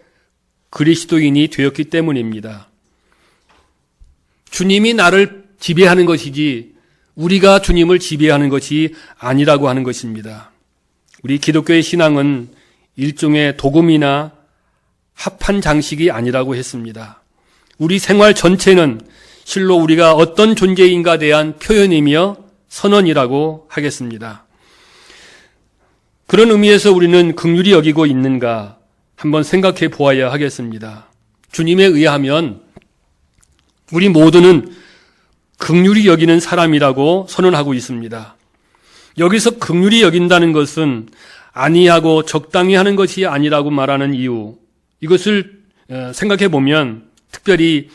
그리스도인이 되었기 때문입니다. 주님이 나를 지배하는 것이지 우리가 주님을 지배하는 것이 아니라고 하는 것입니다. 우리 기독교의 신앙은 일종의 도금이나 합한 장식이 아니라고 했습니다. 우리 생활 전체는 실로 우리가 어떤 존재인가에 대한 표현이며 선언이라고 하겠습니다. 그런 의미에서 우리는 긍휼히 여기고 있는가 한번 생각해 보아야 하겠습니다. 주님에 의하면 우리 모두는 긍휼히 여기는 사람이라고 선언하고 있습니다. 여기서 긍휼히 여긴다는 것은 안이하고 적당히 하는 것이 아니라고 말하는 이유, 이것을 생각해 보면 특별히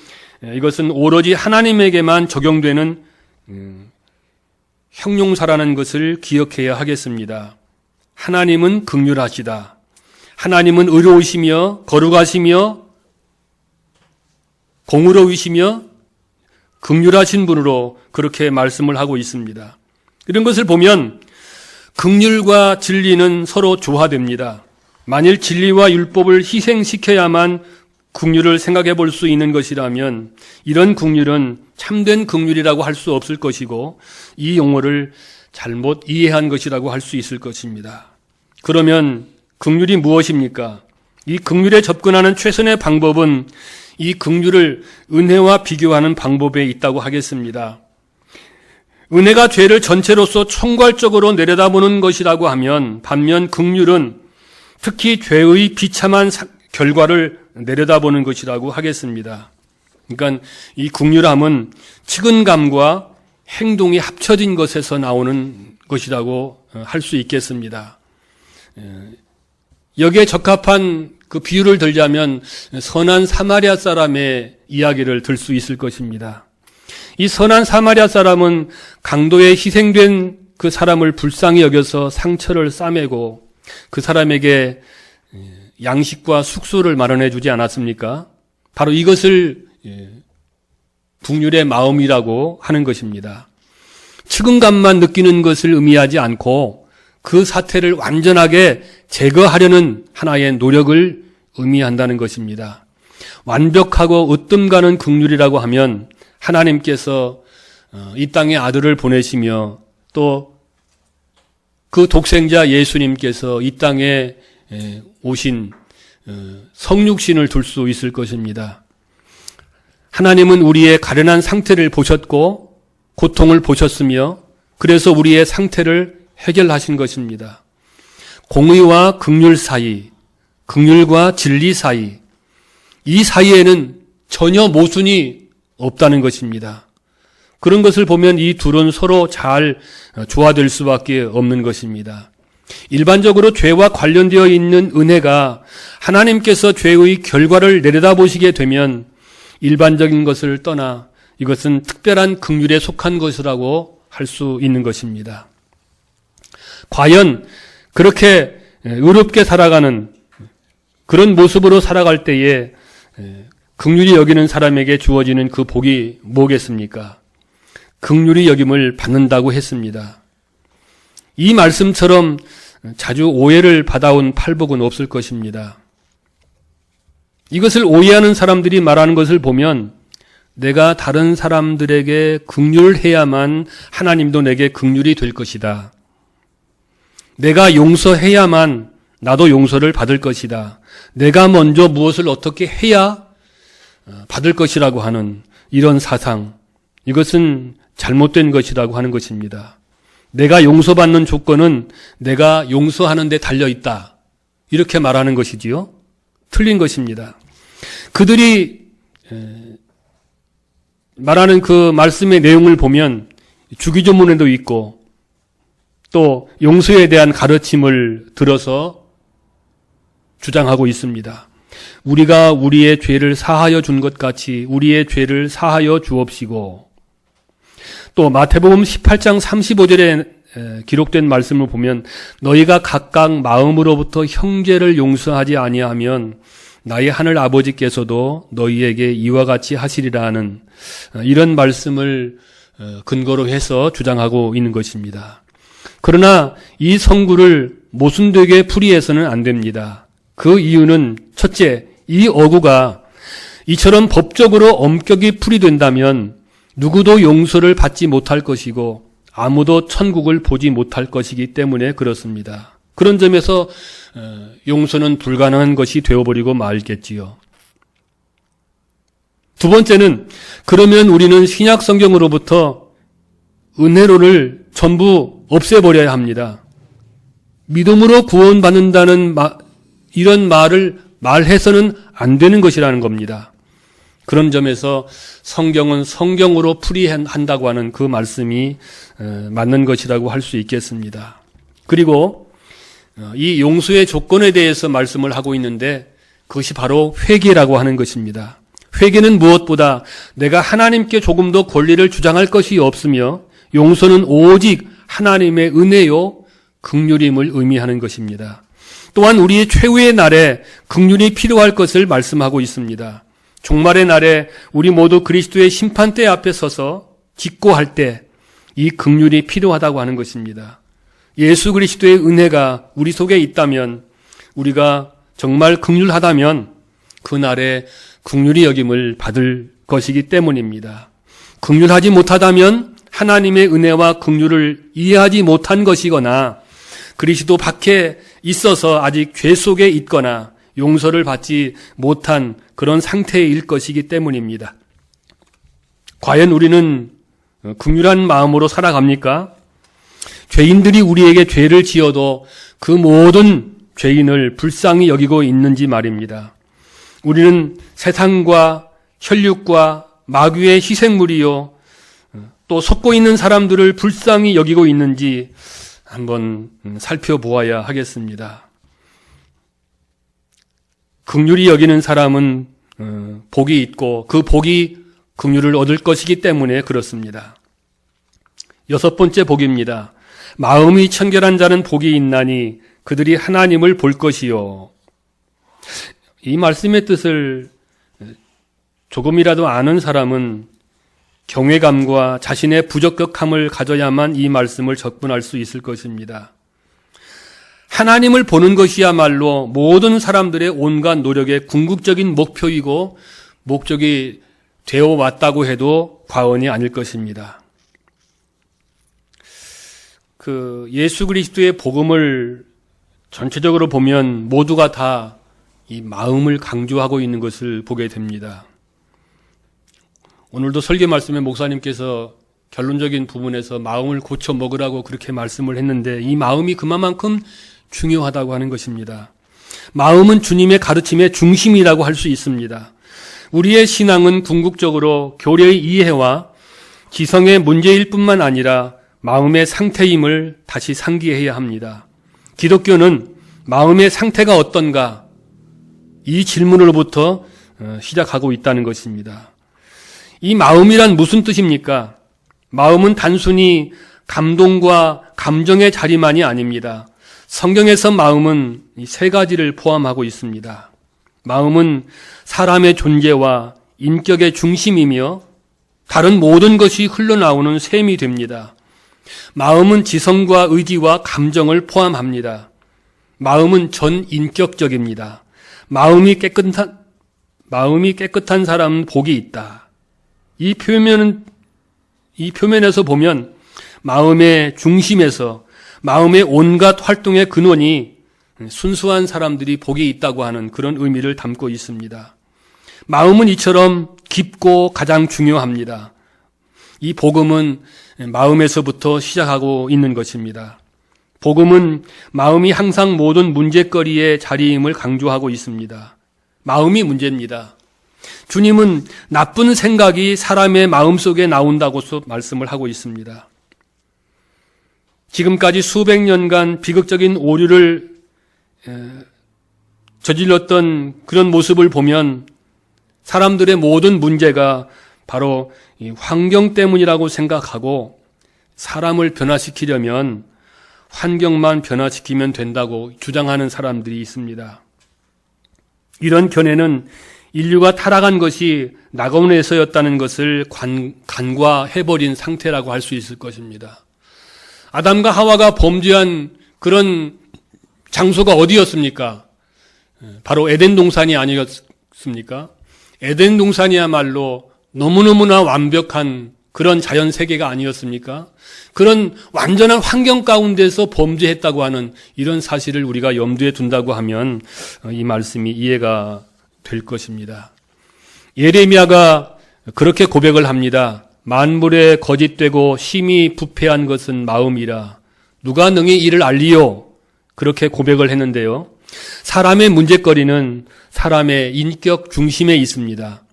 이것은 오로지 하나님에게만 적용되는 형용사라는 것을 기억해야 하겠습니다. 하나님은 긍휼하시다. 하나님은 의로우시며 거룩하시며 공의로우시며 긍휼하신 분으로 그렇게 말씀을 하고 있습니다. 이런 것을 보면 긍휼과 진리는 서로 조화됩니다. 만일 진리와 율법을 희생시켜야만 긍휼을 생각해 볼 수 있는 것이라면 이런 긍휼은 참된 긍휼이라고 할 수 없을 것이고 이 용어를 잘못 이해한 것이라고 할 수 있을 것입니다. 그러면 긍휼이 무엇입니까? 이 긍휼에 접근하는 최선의 방법은 이 긍휼을 은혜와 비교하는 방법에 있다고 하겠습니다. 은혜가 죄를 전체로서 총괄적으로 내려다보는 것이라고 하면 반면 긍휼은 특히 죄의 비참한 결과를 내려다보는 것이라고 하겠습니다. 그러니까 이 긍휼함은 측은감과 행동이 합쳐진 것에서 나오는 것이라고 할 수 있겠습니다. 여기에 적합한 그 비유를 들자면 선한 사마리아 사람의 이야기를 들 수 있을 것입니다. 이 선한 사마리아 사람은 강도에 희생된 그 사람을 불쌍히 여겨서 상처를 싸매고 그 사람에게 양식과 숙소를 마련해 주지 않았습니까? 바로 이것을 북률의 마음이라고 하는 것입니다. 측은감만 느끼는 것을 의미하지 않고 그 사태를 완전하게 제거하려는 하나의 노력을 의미한다는 것입니다. 완벽하고 으뜸 가는 긍휼이라고 하면 하나님께서 이 땅에 아들을 보내시며 또 그 독생자 예수님께서 이 땅에 오신 성육신을 둘 수 있을 것입니다. 하나님은 우리의 가련한 상태를 보셨고 고통을 보셨으며 그래서 우리의 상태를 해결하신 것입니다. 공의와 긍휼 사이, 긍휼과 진리 사이, 이 사이에는 전혀 모순이 없다는 것입니다. 그런 것을 보면 이 둘은 서로 잘 조화될 수밖에 없는 것입니다. 일반적으로 죄와 관련되어 있는 은혜가 하나님께서 죄의 결과를 내려다보시게 되면 일반적인 것을 떠나 이것은 특별한 긍휼에 속한 것이라고 할 수 있는 것입니다. 과연 그렇게 의롭게 살아가는 그런 모습으로 살아갈 때에 긍휼히 여기는 사람에게 주어지는 그 복이 뭐겠습니까? 긍휼히 여김을 받는다고 했습니다. 이 말씀처럼 자주 오해를 받아온 팔복은 없을 것입니다. 이것을 오해하는 사람들이 말하는 것을 보면 내가 다른 사람들에게 긍휼해야만 하나님도 내게 긍휼이 될 것이다. 내가 용서해야만 나도 용서를 받을 것이다. 내가 먼저 무엇을 어떻게 해야 받을 것이라고 하는 이런 사상, 이것은 잘못된 것이라고 하는 것입니다. 내가 용서받는 조건은 내가 용서하는 데 달려있다. 이렇게 말하는 것이지요. 틀린 것입니다. 그들이 말하는 그 말씀의 내용을 보면 주기도문에도 있고 또 용서에 대한 가르침을 들어서 주장하고 있습니다. 우리가 우리의 죄를 사하여 준 것 같이 우리의 죄를 사하여 주옵시고, 또 마태복음 18장 35절에 기록된 말씀을 보면 너희가 각각 마음으로부터 형제를 용서하지 아니하면 나의 하늘 아버지께서도 너희에게 이와 같이 하시리라 하는 이런 말씀을 근거로 해서 주장하고 있는 것입니다. 그러나 이 성구를 모순되게 풀이해서는 안 됩니다. 그 이유는 첫째, 이 어구가 이처럼 법적으로 엄격히 풀이된다면 누구도 용서를 받지 못할 것이고 아무도 천국을 보지 못할 것이기 때문에 그렇습니다. 그런 점에서 용서는 불가능한 것이 되어버리고 말겠지요. 두 번째는, 그러면 우리는 신약 성경으로부터 은혜로를 전부 없애버려야 합니다. 믿음으로 구원받는다는 이런 말을 말해서는 안 되는 것이라는 겁니다. 그런 점에서 성경은 성경으로 풀이한다고 하는 그 말씀이 맞는 것이라고 할 수 있겠습니다. 그리고 이 용서의 조건에 대해서 말씀을 하고 있는데 그것이 바로 회개라고 하는 것입니다. 회개는 무엇보다 내가 하나님께 조금 더 권리를 주장할 것이 없으며 용서는 오직 하나님의 은혜요 긍휼임을 의미하는 것입니다. 또한 우리의 최후의 날에 긍휼이 필요할 것을 말씀하고 있습니다. 종말의 날에 우리 모두 그리스도의 심판대 앞에 서서 직고할 때 이 긍휼이 필요하다고 하는 것입니다. 예수 그리스도의 은혜가 우리 속에 있다면, 우리가 정말 긍휼하다면 그 날에 긍휼히 여김을 받을 것이기 때문입니다. 긍휼하지 못하다면 하나님의 은혜와 긍휼을 이해하지 못한 것이거나 그리스도 밖에 있어서 아직 죄 속에 있거나 용서를 받지 못한 그런 상태일 것이기 때문입니다. 과연 우리는 긍휼한 마음으로 살아갑니까? 죄인들이 우리에게 죄를 지어도 그 모든 죄인을 불쌍히 여기고 있는지 말입니다. 우리는 세상과 혈육과 마귀의 희생물이요 또 속고 있는 사람들을 불쌍히 여기고 있는지 한번 살펴보아야 하겠습니다. 긍휼히 여기는 사람은 복이 있고 그 복이 긍휼을 얻을 것이기 때문에 그렇습니다. 6번째 복입니다. 마음이 청결한 자는 복이 있나니 그들이 하나님을 볼 것이요. 이 말씀의 뜻을 조금이라도 아는 사람은 경외감과 자신의 부적격함을 가져야만 이 말씀을 접근할 수 있을 것입니다. 하나님을 보는 것이야말로 모든 사람들의 온갖 노력의 궁극적인 목표이고 목적이 되어 왔다고 해도 과언이 아닐 것입니다. 예수 그리스도의 복음을 전체적으로 보면 모두가 다 이 마음을 강조하고 있는 것을 보게 됩니다. 오늘도 설교 말씀에 목사님께서 결론적인 부분에서 마음을 고쳐 먹으라고 그렇게 말씀을 했는데 이 마음이 그만큼 중요하다고 하는 것입니다. 마음은 주님의 가르침의 중심이라고 할 수 있습니다. 우리의 신앙은 궁극적으로 교리의 이해와 지성의 문제일 뿐만 아니라 마음의 상태임을 다시 상기해야 합니다. 기독교는 마음의 상태가 어떤가? 이 질문으로부터 시작하고 있다는 것입니다. 이 마음이란 무슨 뜻입니까? 마음은 단순히 감동과 감정의 자리만이 아닙니다. 성경에서 마음은 이 3가지를 포함하고 있습니다. 마음은 사람의 존재와 인격의 중심이며 다른 모든 것이 흘러나오는 셈이 됩니다. 마음은 지성과 의지와 감정을 포함합니다. 마음은 전인격적입니다. 마음이 깨끗한 사람은 복이 있다. 이 표면에서 보면 마음의 중심에서 마음의 온갖 활동의 근원이 순수한 사람들이 복이 있다고 하는 그런 의미를 담고 있습니다. 마음은 이처럼 깊고 가장 중요합니다. 이 복음은 마음에서부터 시작하고 있는 것입니다. 복음은 마음이 항상 모든 문제거리의 자리임을 강조하고 있습니다. 마음이 문제입니다. 주님은 나쁜 생각이 사람의 마음속에 나온다고 말씀을 하고 있습니다. 지금까지 수백 년간 비극적인 오류를 저질렀던 그런 모습을 보면 사람들의 모든 문제가 바로 이 환경 때문이라고 생각하고 사람을 변화시키려면 환경만 변화시키면 된다고 주장하는 사람들이 있습니다. 이런 견해는 인류가 타락한 것이 낙원에서였다는 것을 간과해버린 상태라고 할 수 있을 것입니다. 아담과 하와가 범죄한 그런 장소가 어디였습니까? 바로 에덴 동산이 아니었습니까? 에덴 동산이야말로 너무너무나 완벽한 그런 자연 세계가 아니었습니까? 그런 완전한 환경 가운데서 범죄했다고 하는 이런 사실을 우리가 염두에 둔다고 하면 이 말씀이 이해가 될 것입니다. 예레미야가 그렇게 고백을 합니다. 만물에 거짓되고 심히 부패한 것은 마음이라 누가 능히 이를 알리요? 그렇게 고백을 했는데요. 사람의 문제거리는 사람의 인격 중심에 있습니다.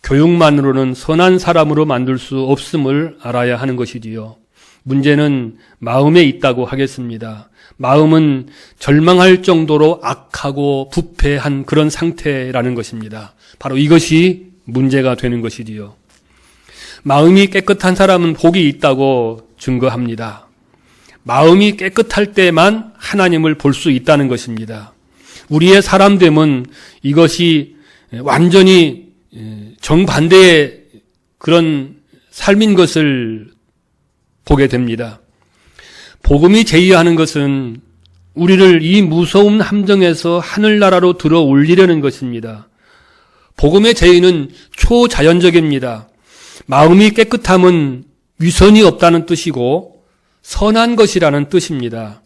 교육만으로는 선한 사람으로 만들 수 없음을 알아야 하는 것이지요. 문제는 마음에 있다고 하겠습니다. 마음은 절망할 정도로 악하고 부패한 그런 상태라는 것입니다. 바로 이것이 문제가 되는 것이지요. 마음이 깨끗한 사람은 복이 있다고 증거합니다. 마음이 깨끗할 때만 하나님을 볼 수 있다는 것입니다. 우리의 사람됨은 이것이 완전히 정반대의 그런 삶인 것을 보게 됩니다. 복음이 제의하는 것은 우리를 이 무서운 함정에서 하늘나라로 들어 올리려는 것입니다. 복음의 제의는 초자연적입니다. 마음이 깨끗함은 위선이 없다는 뜻이고 선한 것이라는 뜻입니다.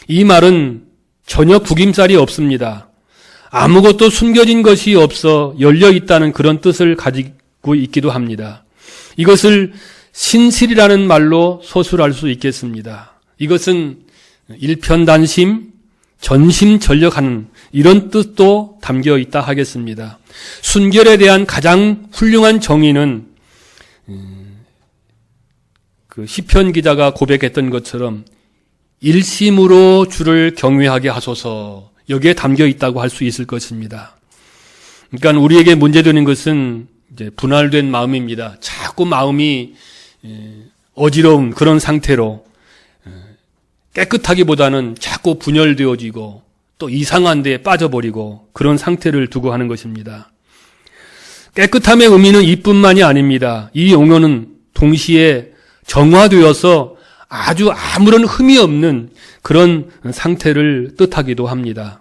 이 말은 전혀 구김살이 없습니다. 아무것도 숨겨진 것이 없어 열려 있다는 그런 뜻을 가지고 있기도 합니다. 이것을 신실이라는 말로 서술할 수 있겠습니다. 이것은 일편단심, 전심전력하는 이런 뜻도 담겨 있다 하겠습니다. 순결에 대한 가장 훌륭한 정의는 그 시편 기자가 고백했던 것처럼 일심으로 주를 경외하게 하소서, 여기에 담겨 있다고 할 수 있을 것입니다. 그러니까 우리에게 문제되는 것은 이제 분할된 마음입니다. 자꾸 마음이 어지러운 그런 상태로 깨끗하기보다는 자꾸 분열되어지고 또 이상한 데에 빠져버리고 그런 상태를 두고 하는 것입니다. 깨끗함의 의미는 이뿐만이 아닙니다. 이 용어는 동시에 정화되어서 아주 아무런 흠이 없는 그런 상태를 뜻하기도 합니다.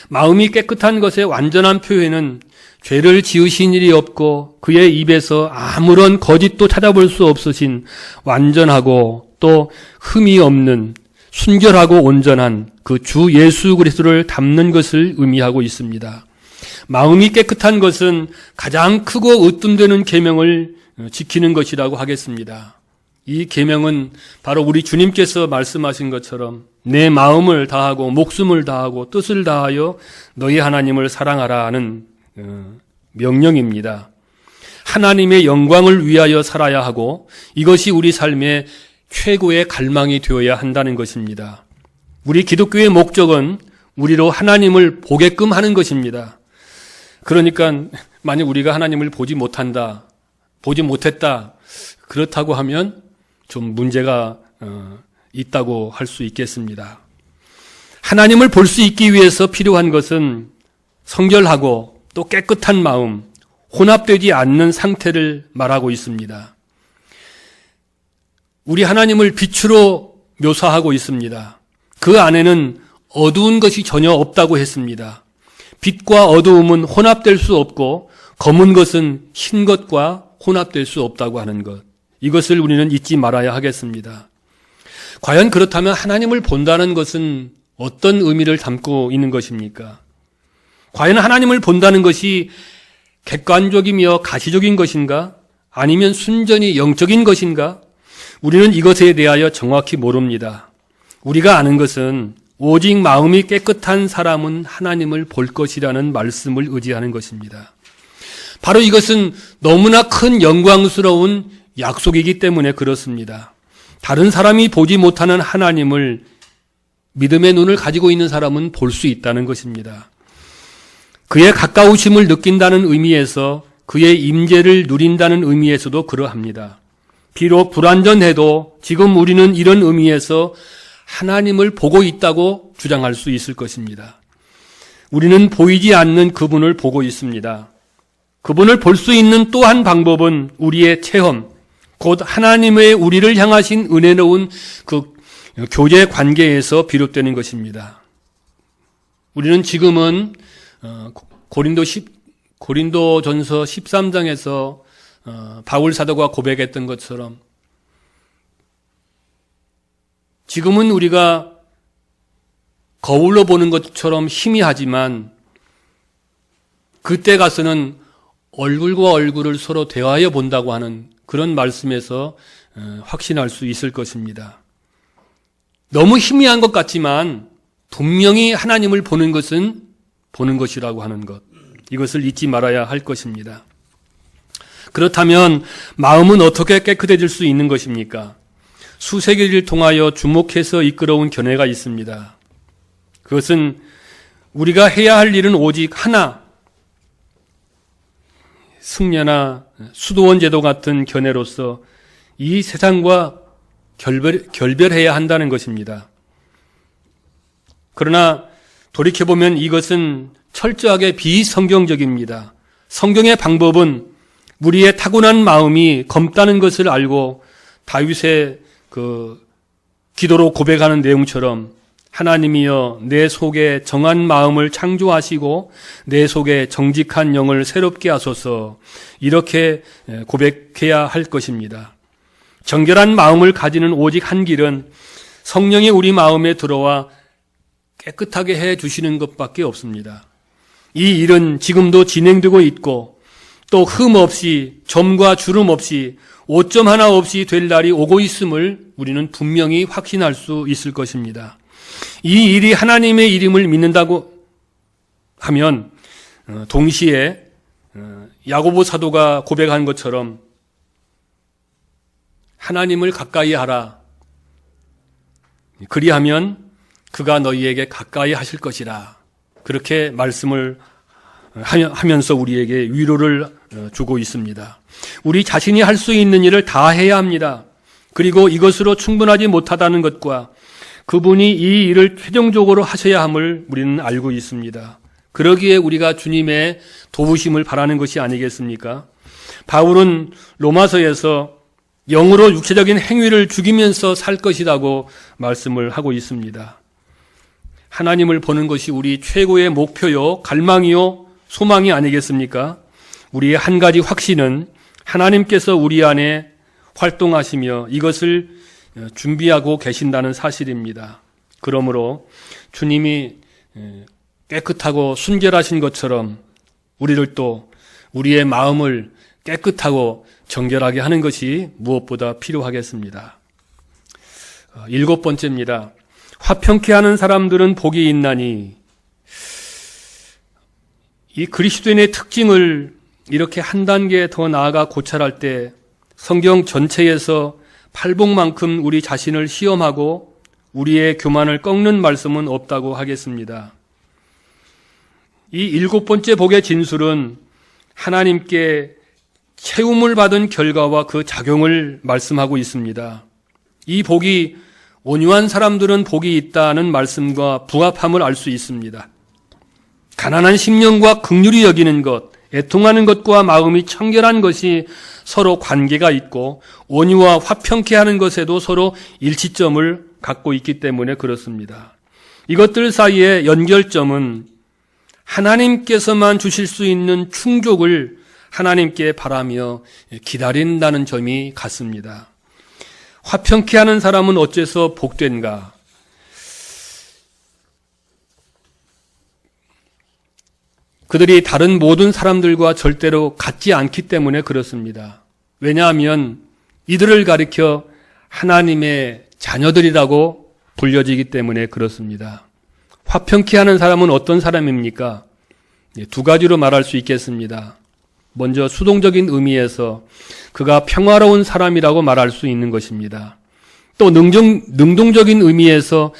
마음이 깨끗한 것의 완전한 표현은 죄를 지으신 일이 없고 그의 입에서 아무런 거짓도 찾아볼 수 없으신 완전하고 또 흠이 없는 순결하고 온전한 그 주 예수 그리스도를 담는 것을 의미하고 있습니다. 마음이 깨끗한 것은 가장 크고 으뜸되는 계명을 지키는 것이라고 하겠습니다. 이 계명은 바로 우리 주님께서 말씀하신 것처럼 내 마음을 다하고 목숨을 다하고 뜻을 다하여 너희 하나님을 사랑하라 하는 명령입니다. 하나님의 영광을 위하여 살아야 하고 이것이 우리 삶의 최고의 갈망이 되어야 한다는 것입니다. 우리 기독교의 목적은 우리로 하나님을 보게끔 하는 것입니다. 그러니까 만약 우리가 하나님을 보지 못한다, 보지 못했다, 그렇다고 하면 좀 문제가 있다고 할 수 있겠습니다. 하나님을 볼 수 있기 위해서 필요한 것은 성결하고 또 깨끗한 마음, 혼합되지 않는 상태를 말하고 있습니다. 우리 하나님을 빛으로 묘사하고 있습니다. 그 안에는 어두운 것이 전혀 없다고 했습니다. 빛과 어두움은 혼합될 수 없고 검은 것은 흰 것과 혼합될 수 없다고 하는 것. 이것을 우리는 잊지 말아야 하겠습니다. 과연 그렇다면 하나님을 본다는 것은 어떤 의미를 담고 있는 것입니까? 과연 하나님을 본다는 것이 객관적이며 가시적인 것인가? 아니면 순전히 영적인 것인가? 우리는 이것에 대하여 정확히 모릅니다. 우리가 아는 것은 오직 마음이 깨끗한 사람은 하나님을 볼 것이라는 말씀을 의지하는 것입니다. 바로 이것은 너무나 큰 영광스러운 약속이기 때문에 그렇습니다. 다른 사람이 보지 못하는 하나님을 믿음의 눈을 가지고 있는 사람은 볼 수 있다는 것입니다. 그의 가까우심을 느낀다는 의미에서 그의 임재를 누린다는 의미에서도 그러합니다. 비록 불완전해도 지금 우리는 이런 의미에서 하나님을 보고 있다고 주장할 수 있을 것입니다. 우리는 보이지 않는 그분을 보고 있습니다. 그분을 볼 수 있는 또 한 방법은 우리의 체험, 곧 하나님의 우리를 향하신 은혜로운 그 교제 관계에서 비롯되는 것입니다. 우리는 지금은 고린도전서 13장에서 바울 사도가 고백했던 것처럼 지금은 우리가 거울로 보는 것처럼 희미하지만 그때 가서는 얼굴과 얼굴을 서로 대화해 본다고 하는 그런 말씀에서 확신할 수 있을 것입니다. 너무 희미한 것 같지만 분명히 하나님을 보는 것은 보는 것이라고 하는 것, 이것을 잊지 말아야 할 것입니다. 그렇다면 마음은 어떻게 깨끗해질 수 있는 것입니까? 수세기를 통하여 주목해서 이끌어온 견해가 있습니다. 그것은 우리가 해야 할 일은 오직 하나, 승려나 수도원 제도 같은 견해로서 이 세상과 결별해야 한다는 것입니다. 그러나 돌이켜보면 이것은 철저하게 비성경적입니다. 성경의 방법은 우리의 타고난 마음이 검다는 것을 알고 다윗의 그 기도로 고백하는 내용처럼 하나님이여 내 속에 정한 마음을 창조하시고 내 속에 정직한 영을 새롭게 하소서, 이렇게 고백해야 할 것입니다. 정결한 마음을 가지는 오직 한 길은 성령이 우리 마음에 들어와 깨끗하게 해 주시는 것밖에 없습니다. 이 일은 지금도 진행되고 있고 또 흠 없이 점과 주름 없이 오점 하나 없이 될 날이 오고 있음을 우리는 분명히 확신할 수 있을 것입니다. 이 일이 하나님의 이름을 믿는다고 하면 동시에 야고보 사도가 고백한 것처럼 하나님을 가까이 하라. 그리하면 그가 너희에게 가까이 하실 것이라. 그렇게 말씀을 하면서 우리에게 위로를 주고 있습니다. 우리 자신이 할 수 있는 일을 다 해야 합니다. 그리고 이것으로 충분하지 못하다는 것과 그분이 이 일을 최종적으로 하셔야 함을 우리는 알고 있습니다. 그러기에 우리가 주님의 도우심을 바라는 것이 아니겠습니까? 바울은 로마서에서 영으로 육체적인 행위를 죽이면서 살 것이라고 말씀을 하고 있습니다. 하나님을 보는 것이 우리 최고의 목표요, 갈망이요, 소망이 아니겠습니까? 우리의 한 가지 확신은 하나님께서 우리 안에 활동하시며 이것을 준비하고 계신다는 사실입니다. 그러므로 주님이 깨끗하고 순결하신 것처럼 우리를 또 우리의 마음을 깨끗하고 정결하게 하는 것이 무엇보다 필요하겠습니다. 7번째입니다. 화평케 하는 사람들은 복이 있나니. 이 그리스도인의 특징을 이렇게 한 단계 더 나아가 고찰할 때 성경 전체에서 팔복만큼 우리 자신을 시험하고 우리의 교만을 꺾는 말씀은 없다고 하겠습니다. 이 7번째 복의 진술은 하나님께 채움을 받은 결과와 그 작용을 말씀하고 있습니다. 이 복이 온유한 사람들은 복이 있다는 말씀과 부합함을 알 수 있습니다. 가난한 심령과 긍휼히 여기는 것, 애통하는 것과 마음이 청결한 것이 서로 관계가 있고 온유와 화평케 하는 것에도 서로 일치점을 갖고 있기 때문에 그렇습니다. 이것들 사이의 연결점은 하나님께서만 주실 수 있는 충족을 하나님께 바라며 기다린다는 점이 같습니다. 화평케 하는 사람은 어째서 복된가? 그들이 다른 모든 사람들과 절대로 같지 않기 때문에 그렇습니다. 왜냐하면 이들을 가리켜 하나님의 자녀들이라고 불려지기 때문에 그렇습니다. 화평케 하는 사람은 어떤 사람입니까? 두 가지로 말할 수 있겠습니다. 먼저 수동적인 의미에서 그가 평화로운 사람이라고 말할 수 있는 것입니다. 또 능동적인 의미에서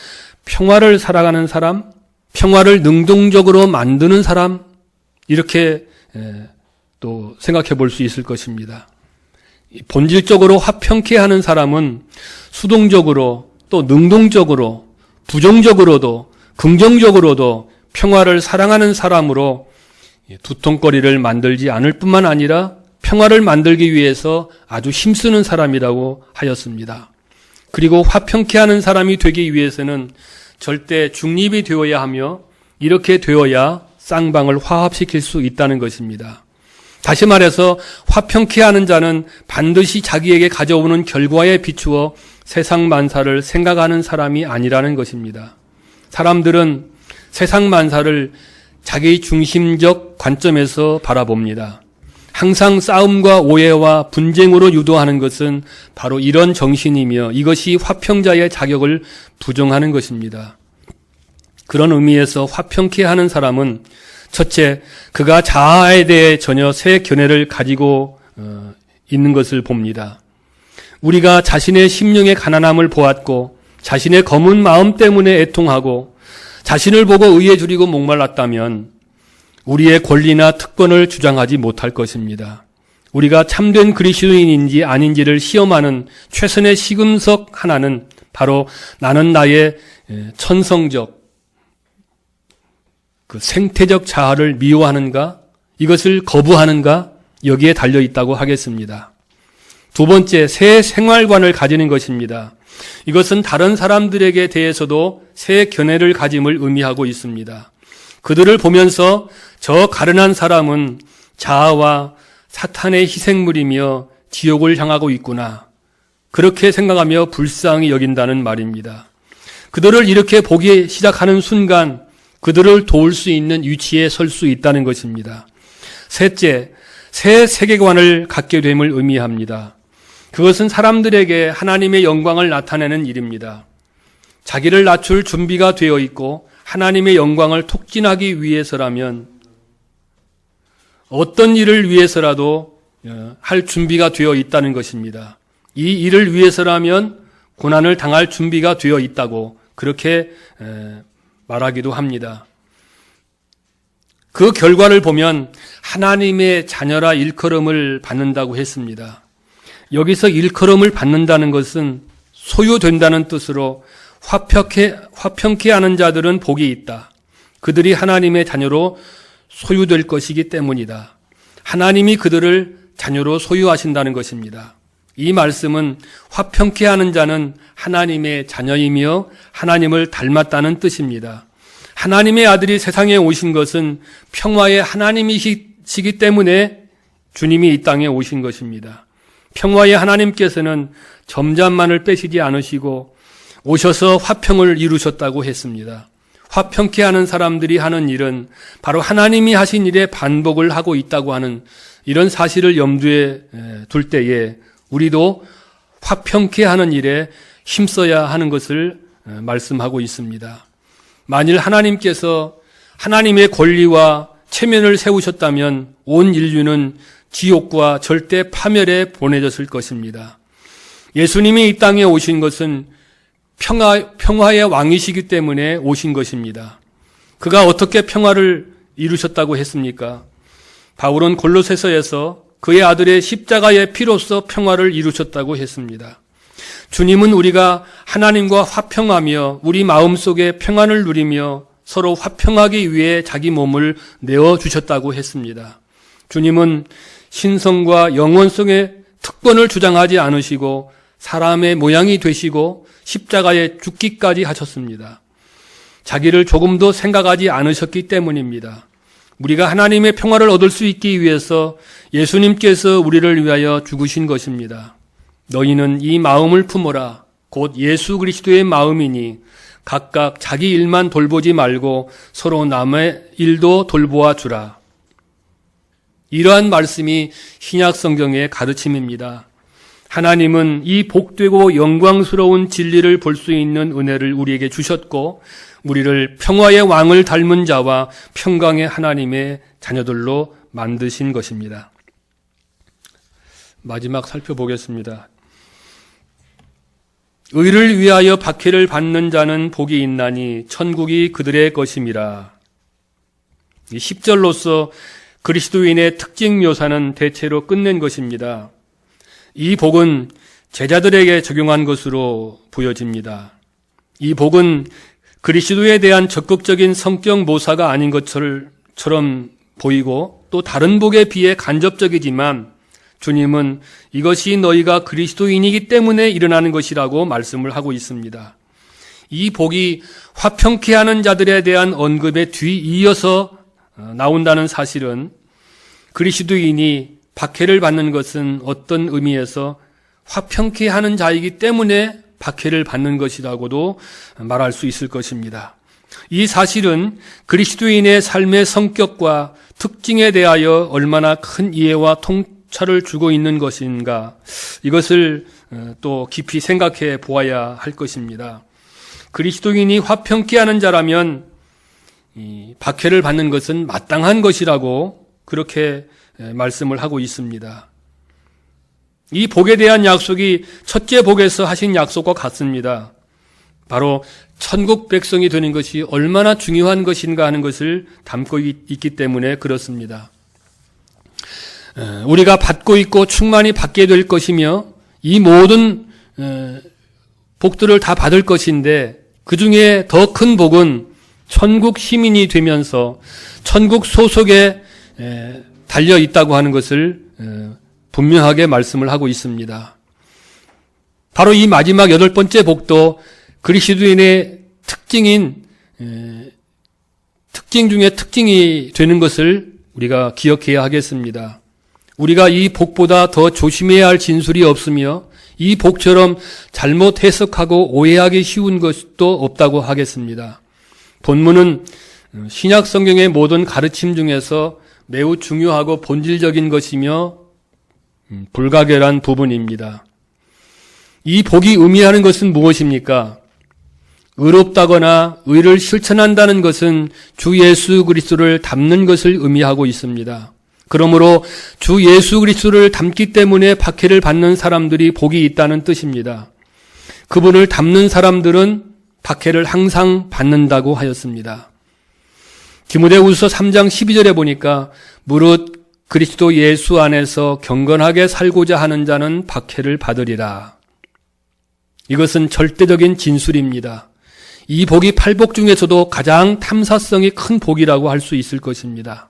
평화를 살아가는 사람, 평화를 능동적으로 만드는 사람, 이렇게 또 생각해 볼 수 있을 것입니다. 본질적으로 화평케 하는 사람은 수동적으로 또 능동적으로 부정적으로도 긍정적으로도 평화를 사랑하는 사람으로 두통거리를 만들지 않을 뿐만 아니라 평화를 만들기 위해서 아주 힘쓰는 사람이라고 하였습니다. 그리고 화평케 하는 사람이 되기 위해서는 절대 중립이 되어야 하며 이렇게 되어야 쌍방을 화합시킬 수 있다는 것입니다. 다시 말해서 화평케 하는 자는 반드시 자기에게 가져오는 결과에 비추어 세상 만사를 생각하는 사람이 아니라는 것입니다. 사람들은 세상 만사를 자기 중심적 관점에서 바라봅니다. 항상 싸움과 오해와 분쟁으로 유도하는 것은 바로 이런 정신이며 이것이 화평자의 자격을 부정하는 것입니다. 그런 의미에서 화평케 하는 사람은 첫째, 그가 자아에 대해 전혀 새 견해를 가지고 있는 것을 봅니다. 우리가 자신의 심령의 가난함을 보았고 자신의 검은 마음 때문에 애통하고 자신을 보고 의에 줄이고 목말랐다면 우리의 권리나 특권을 주장하지 못할 것입니다. 우리가 참된 그리스도인인지 아닌지를 시험하는 최선의 시금석 하나는 바로 나는 나의 천성적 그 생태적 자아를 미워하는가, 이것을 거부하는가, 여기에 달려 있다고 하겠습니다. 두 번째, 새 생활관을 가지는 것입니다. 이것은 다른 사람들에게 대해서도 새 견해를 가짐을 의미하고 있습니다. 그들을 보면서 저 가련한 사람은 자아와 사탄의 희생물이며 지옥을 향하고 있구나, 그렇게 생각하며 불쌍히 여긴다는 말입니다. 그들을 이렇게 보기 시작하는 순간 그들을 도울 수 있는 위치에 설 수 있다는 것입니다. 셋째, 새 세계관을 갖게 됨을 의미합니다. 그것은 사람들에게 하나님의 영광을 나타내는 일입니다. 자기를 낮출 준비가 되어 있고 하나님의 영광을 톡진하기 위해서라면 어떤 일을 위해서라도 할 준비가 되어 있다는 것입니다. 이 일을 위해서라면 고난을 당할 준비가 되어 있다고 그렇게 말하기도 합니다. 그 결과를 보면 하나님의 자녀라 일컬음을 받는다고 했습니다. 여기서 일컬음을 받는다는 것은 소유된다는 뜻으로 화평케 하는 자들은 복이 있다. 그들이 하나님의 자녀로 소유될 것이기 때문이다. 하나님이 그들을 자녀로 소유하신다는 것입니다. 이 말씀은 화평케 하는 자는 하나님의 자녀이며 하나님을 닮았다는 뜻입니다. 하나님의 아들이 세상에 오신 것은 평화의 하나님이시기 때문에 주님이 이 땅에 오신 것입니다. 평화의 하나님께서는 점잔만을 빼시지 않으시고 오셔서 화평을 이루셨다고 했습니다. 화평케 하는 사람들이 하는 일은 바로 하나님이 하신 일의 반복을 하고 있다고 하는 이런 사실을 염두에 둘 때에 우리도 화평케 하는 일에 힘써야 하는 것을 말씀하고 있습니다. 만일 하나님께서 하나님의 권리와 체면을 세우셨다면 온 인류는 지옥과 절대 파멸에 보내졌을 것입니다. 예수님이 이 땅에 오신 것은 평화의 왕이시기 때문에 오신 것입니다. 그가 어떻게 평화를 이루셨다고 했습니까? 바울은 골로새서에서 그의 아들의 십자가의 피로써 평화를 이루셨다고 했습니다. 주님은 우리가 하나님과 화평하며 우리 마음속에 평안을 누리며 서로 화평하기 위해 자기 몸을 내어주셨다고 했습니다. 주님은 신성과 영원성의 특권을 주장하지 않으시고 사람의 모양이 되시고 십자가에 죽기까지 하셨습니다. 자기를 조금도 생각하지 않으셨기 때문입니다. 우리가 하나님의 평화를 얻을 수 있기 위해서 예수님께서 우리를 위하여 죽으신 것입니다. 너희는 이 마음을 품어라. 곧 예수 그리스도의 마음이니 각각 자기 일만 돌보지 말고 서로 남의 일도 돌보아 주라. 이러한 말씀이 신약 성경의 가르침입니다. 하나님은 이 복되고 영광스러운 진리를 볼 수 있는 은혜를 우리에게 주셨고 우리를 평화의 왕을 닮은 자와 평강의 하나님의 자녀들로 만드신 것입니다. 마지막 살펴보겠습니다. 의를 위하여 박해를 받는 자는 복이 있나니 천국이 그들의 것임이라. 10절로서 그리스도인의 특징 묘사는 대체로 끝낸 것입니다. 이 복은 제자들에게 적용한 것으로 보여집니다. 이 복은 그리스도에 대한 적극적인 성격 모사가 아닌 것처럼 보이고 또 다른 복에 비해 간접적이지만 주님은 이것이 너희가 그리스도인이기 때문에 일어나는 것이라고 말씀을 하고 있습니다. 이 복이 화평케 하는 자들에 대한 언급에 뒤이어서 나온다는 사실은 그리스도인이 박해를 받는 것은 어떤 의미에서 화평케 하는 자이기 때문에 박해를 받는 것이라고도 말할 수 있을 것입니다. 이 사실은 그리스도인의 삶의 성격과 특징에 대하여 얼마나 큰 이해와 통찰을 주고 있는 것인가, 이것을 또 깊이 생각해 보아야 할 것입니다. 그리스도인이 화평케 하는 자라면 이 박해를 받는 것은 마땅한 것이라고 그렇게 말씀을 하고 있습니다. 이 복에 대한 약속이 첫째 복에서 하신 약속과 같습니다. 바로 천국 백성이 되는 것이 얼마나 중요한 것인가 하는 것을 담고 있기 때문에 그렇습니다. 우리가 받고 있고 충만히 받게 될 것이며 이 모든 복들을 다 받을 것인데 그 중에 더 큰 복은 천국 시민이 되면서 천국 소속에 달려 있다고 하는 것을 분명하게 말씀을 하고 있습니다. 바로 이 마지막 8번째 복도 그리스도인의 특징인 특징 중에 특징이 되는 것을 우리가 기억해야 하겠습니다. 우리가 이 복보다 더 조심해야 할 진술이 없으며 이 복처럼 잘못 해석하고 오해하기 쉬운 것도 없다고 하겠습니다. 본문은 신약 성경의 모든 가르침 중에서 매우 중요하고 본질적인 것이며 불가결한 부분입니다. 이 복이 의미하는 것은 무엇입니까? 의롭다거나 의를 실천한다는 것은 주 예수 그리스도를 닮는 것을 의미하고 있습니다. 그러므로 주 예수 그리스도를 닮기 때문에 박해를 받는 사람들이 복이 있다는 뜻입니다. 그분을 닮는 사람들은 박해를 항상 받는다고 하였습니다. 디모데후서 3장 12절에 보니까 무릇 그리스도 예수 안에서 경건하게 살고자 하는 자는 박해를 받으리라. 이것은 절대적인 진술입니다. 이 복이 팔복 중에서도 가장 탐사성이 큰 복이라고 할 수 있을 것입니다.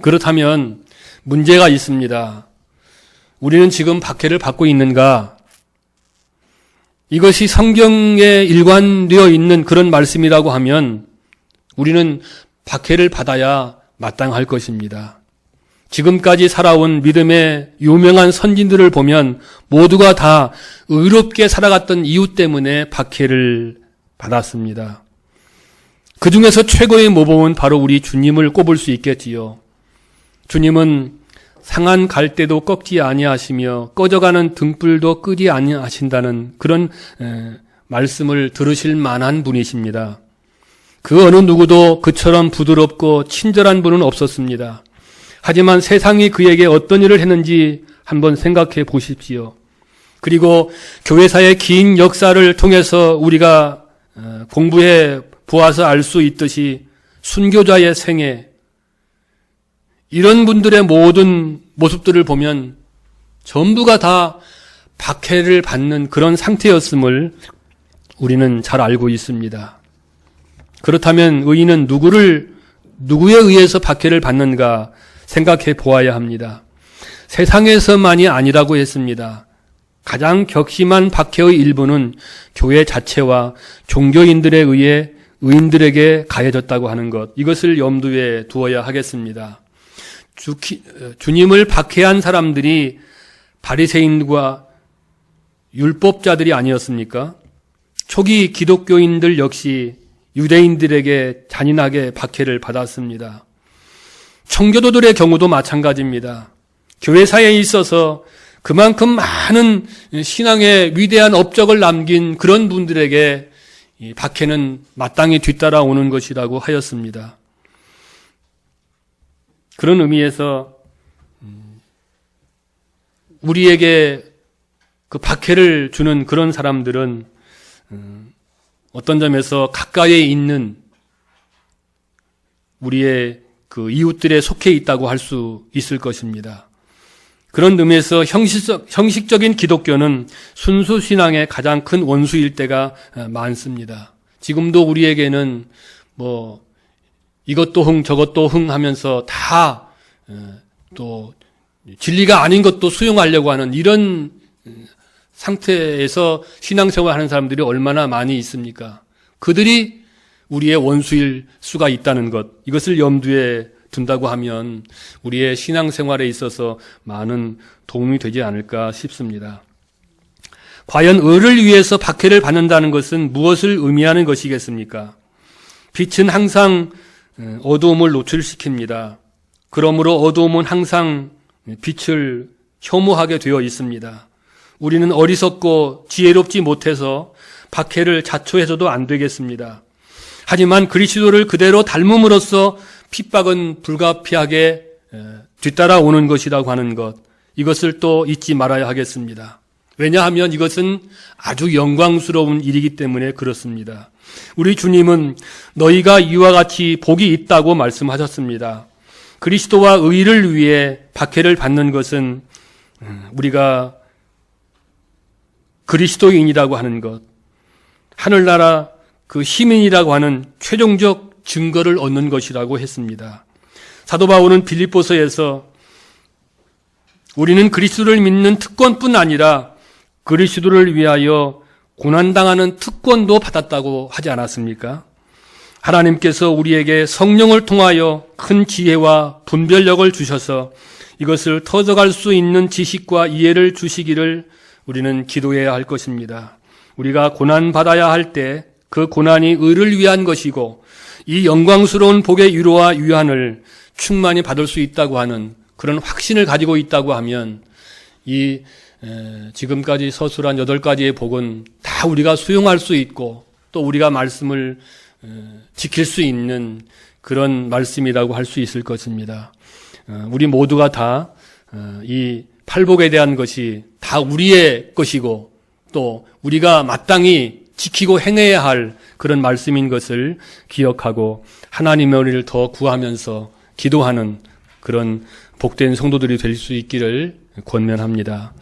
그렇다면 문제가 있습니다. 우리는 지금 박해를 받고 있는가? 이것이 성경에 일관되어 있는 그런 말씀이라고 하면 우리는 박해를 받아야 마땅할 것입니다. 지금까지 살아온 믿음의 유명한 선진들을 보면 모두가 다 의롭게 살아갔던 이유 때문에 박해를 받았습니다. 그 중에서 최고의 모범은 바로 우리 주님을 꼽을 수 있겠지요. 주님은 상한 갈대도 꺾지 아니하시며 꺼져가는 등불도 끄지 아니하신다는 그런 말씀을 들으실 만한 분이십니다. 그 어느 누구도 그처럼 부드럽고 친절한 분은 없었습니다. 하지만 세상이 그에게 어떤 일을 했는지 한번 생각해 보십시오. 그리고 교회사의 긴 역사를 통해서 우리가 공부해 보아서 알 수 있듯이 순교자의 생애, 이런 분들의 모든 모습들을 보면 전부가 다 박해를 받는 그런 상태였음을 우리는 잘 알고 있습니다. 그렇다면 의인은 누구에 의해서 박해를 받는가 생각해 보아야 합니다. 세상에서만이 아니라고 했습니다. 가장 격심한 박해의 일부는 교회 자체와 종교인들에 의해 의인들에게 가해졌다고 하는 것, 이것을 염두에 두어야 하겠습니다. 주님을 박해한 사람들이 바리새인과 율법자들이 아니었습니까? 초기 기독교인들 역시 유대인들에게 잔인하게 박해를 받았습니다. 청교도들의 경우도 마찬가지입니다. 교회사에 있어서 그만큼 많은 신앙의 위대한 업적을 남긴 그런 분들에게 이 박해는 마땅히 뒤따라오는 것이라고 하였습니다. 그런 의미에서 우리에게 그 박해를 주는 그런 사람들은 어떤 점에서 가까이에 있는 우리의 그 이웃들에 속해 있다고 할 수 있을 것입니다. 그런 의미에서 형식적인 기독교는 순수 신앙의 가장 큰 원수일 때가 많습니다. 지금도 우리에게는 이것도 흥 저것도 흥 하면서 다 또 진리가 아닌 것도 수용하려고 하는 이런 상태에서 신앙생활 하는 사람들이 얼마나 많이 있습니까? 그들이 우리의 원수일 수가 있다는 것, 이것을 염두에 둔다고 하면 우리의 신앙생활에 있어서 많은 도움이 되지 않을까 싶습니다. 과연 의를 위해서 박해를 받는다는 것은 무엇을 의미하는 것이겠습니까? 빛은 항상 어두움을 노출시킵니다. 그러므로 어두움은 항상 빛을 혐오하게 되어 있습니다. 우리는 어리석고 지혜롭지 못해서 박해를 자초해서도 안 되겠습니다. 하지만 그리스도를 그대로 닮음으로써 핍박은 불가피하게 뒤따라오는 것이라고 하는 것, 이것을 또 잊지 말아야 하겠습니다. 왜냐하면 이것은 아주 영광스러운 일이기 때문에 그렇습니다. 우리 주님은 너희가 이와 같이 복이 있다고 말씀하셨습니다. 그리스도와 의를 위해 박해를 받는 것은 우리가 그리스도인이라고 하는 것, 하늘나라 그 시민이라고 하는 최종적 증거를 얻는 것이라고 했습니다. 사도 바울은 빌립보서에서 우리는 그리스도를 믿는 특권뿐 아니라 그리스도를 위하여 고난당하는 특권도 받았다고 하지 않았습니까? 하나님께서 우리에게 성령을 통하여 큰 지혜와 분별력을 주셔서 이것을 터득할 수 있는 지식과 이해를 주시기를 우리는 기도해야 할 것입니다. 우리가 고난받아야 할 때 그 고난이 의를 위한 것이고 이 영광스러운 복의 위로와 위안을 충만히 받을 수 있다고 하는 그런 확신을 가지고 있다고 하면 이 지금까지 서술한 8가지의 복은 다 우리가 수용할 수 있고 또 우리가 말씀을 지킬 수 있는 그런 말씀이라고 할 수 있을 것입니다. 우리 모두가 다 이 팔복에 대한 것이 다 우리의 것이고 또 우리가 마땅히 지키고 행해야 할 그런 말씀인 것을 기억하고 하나님의 은혜를 더 구하면서 기도하는 그런 복된 성도들이 될 수 있기를 권면합니다.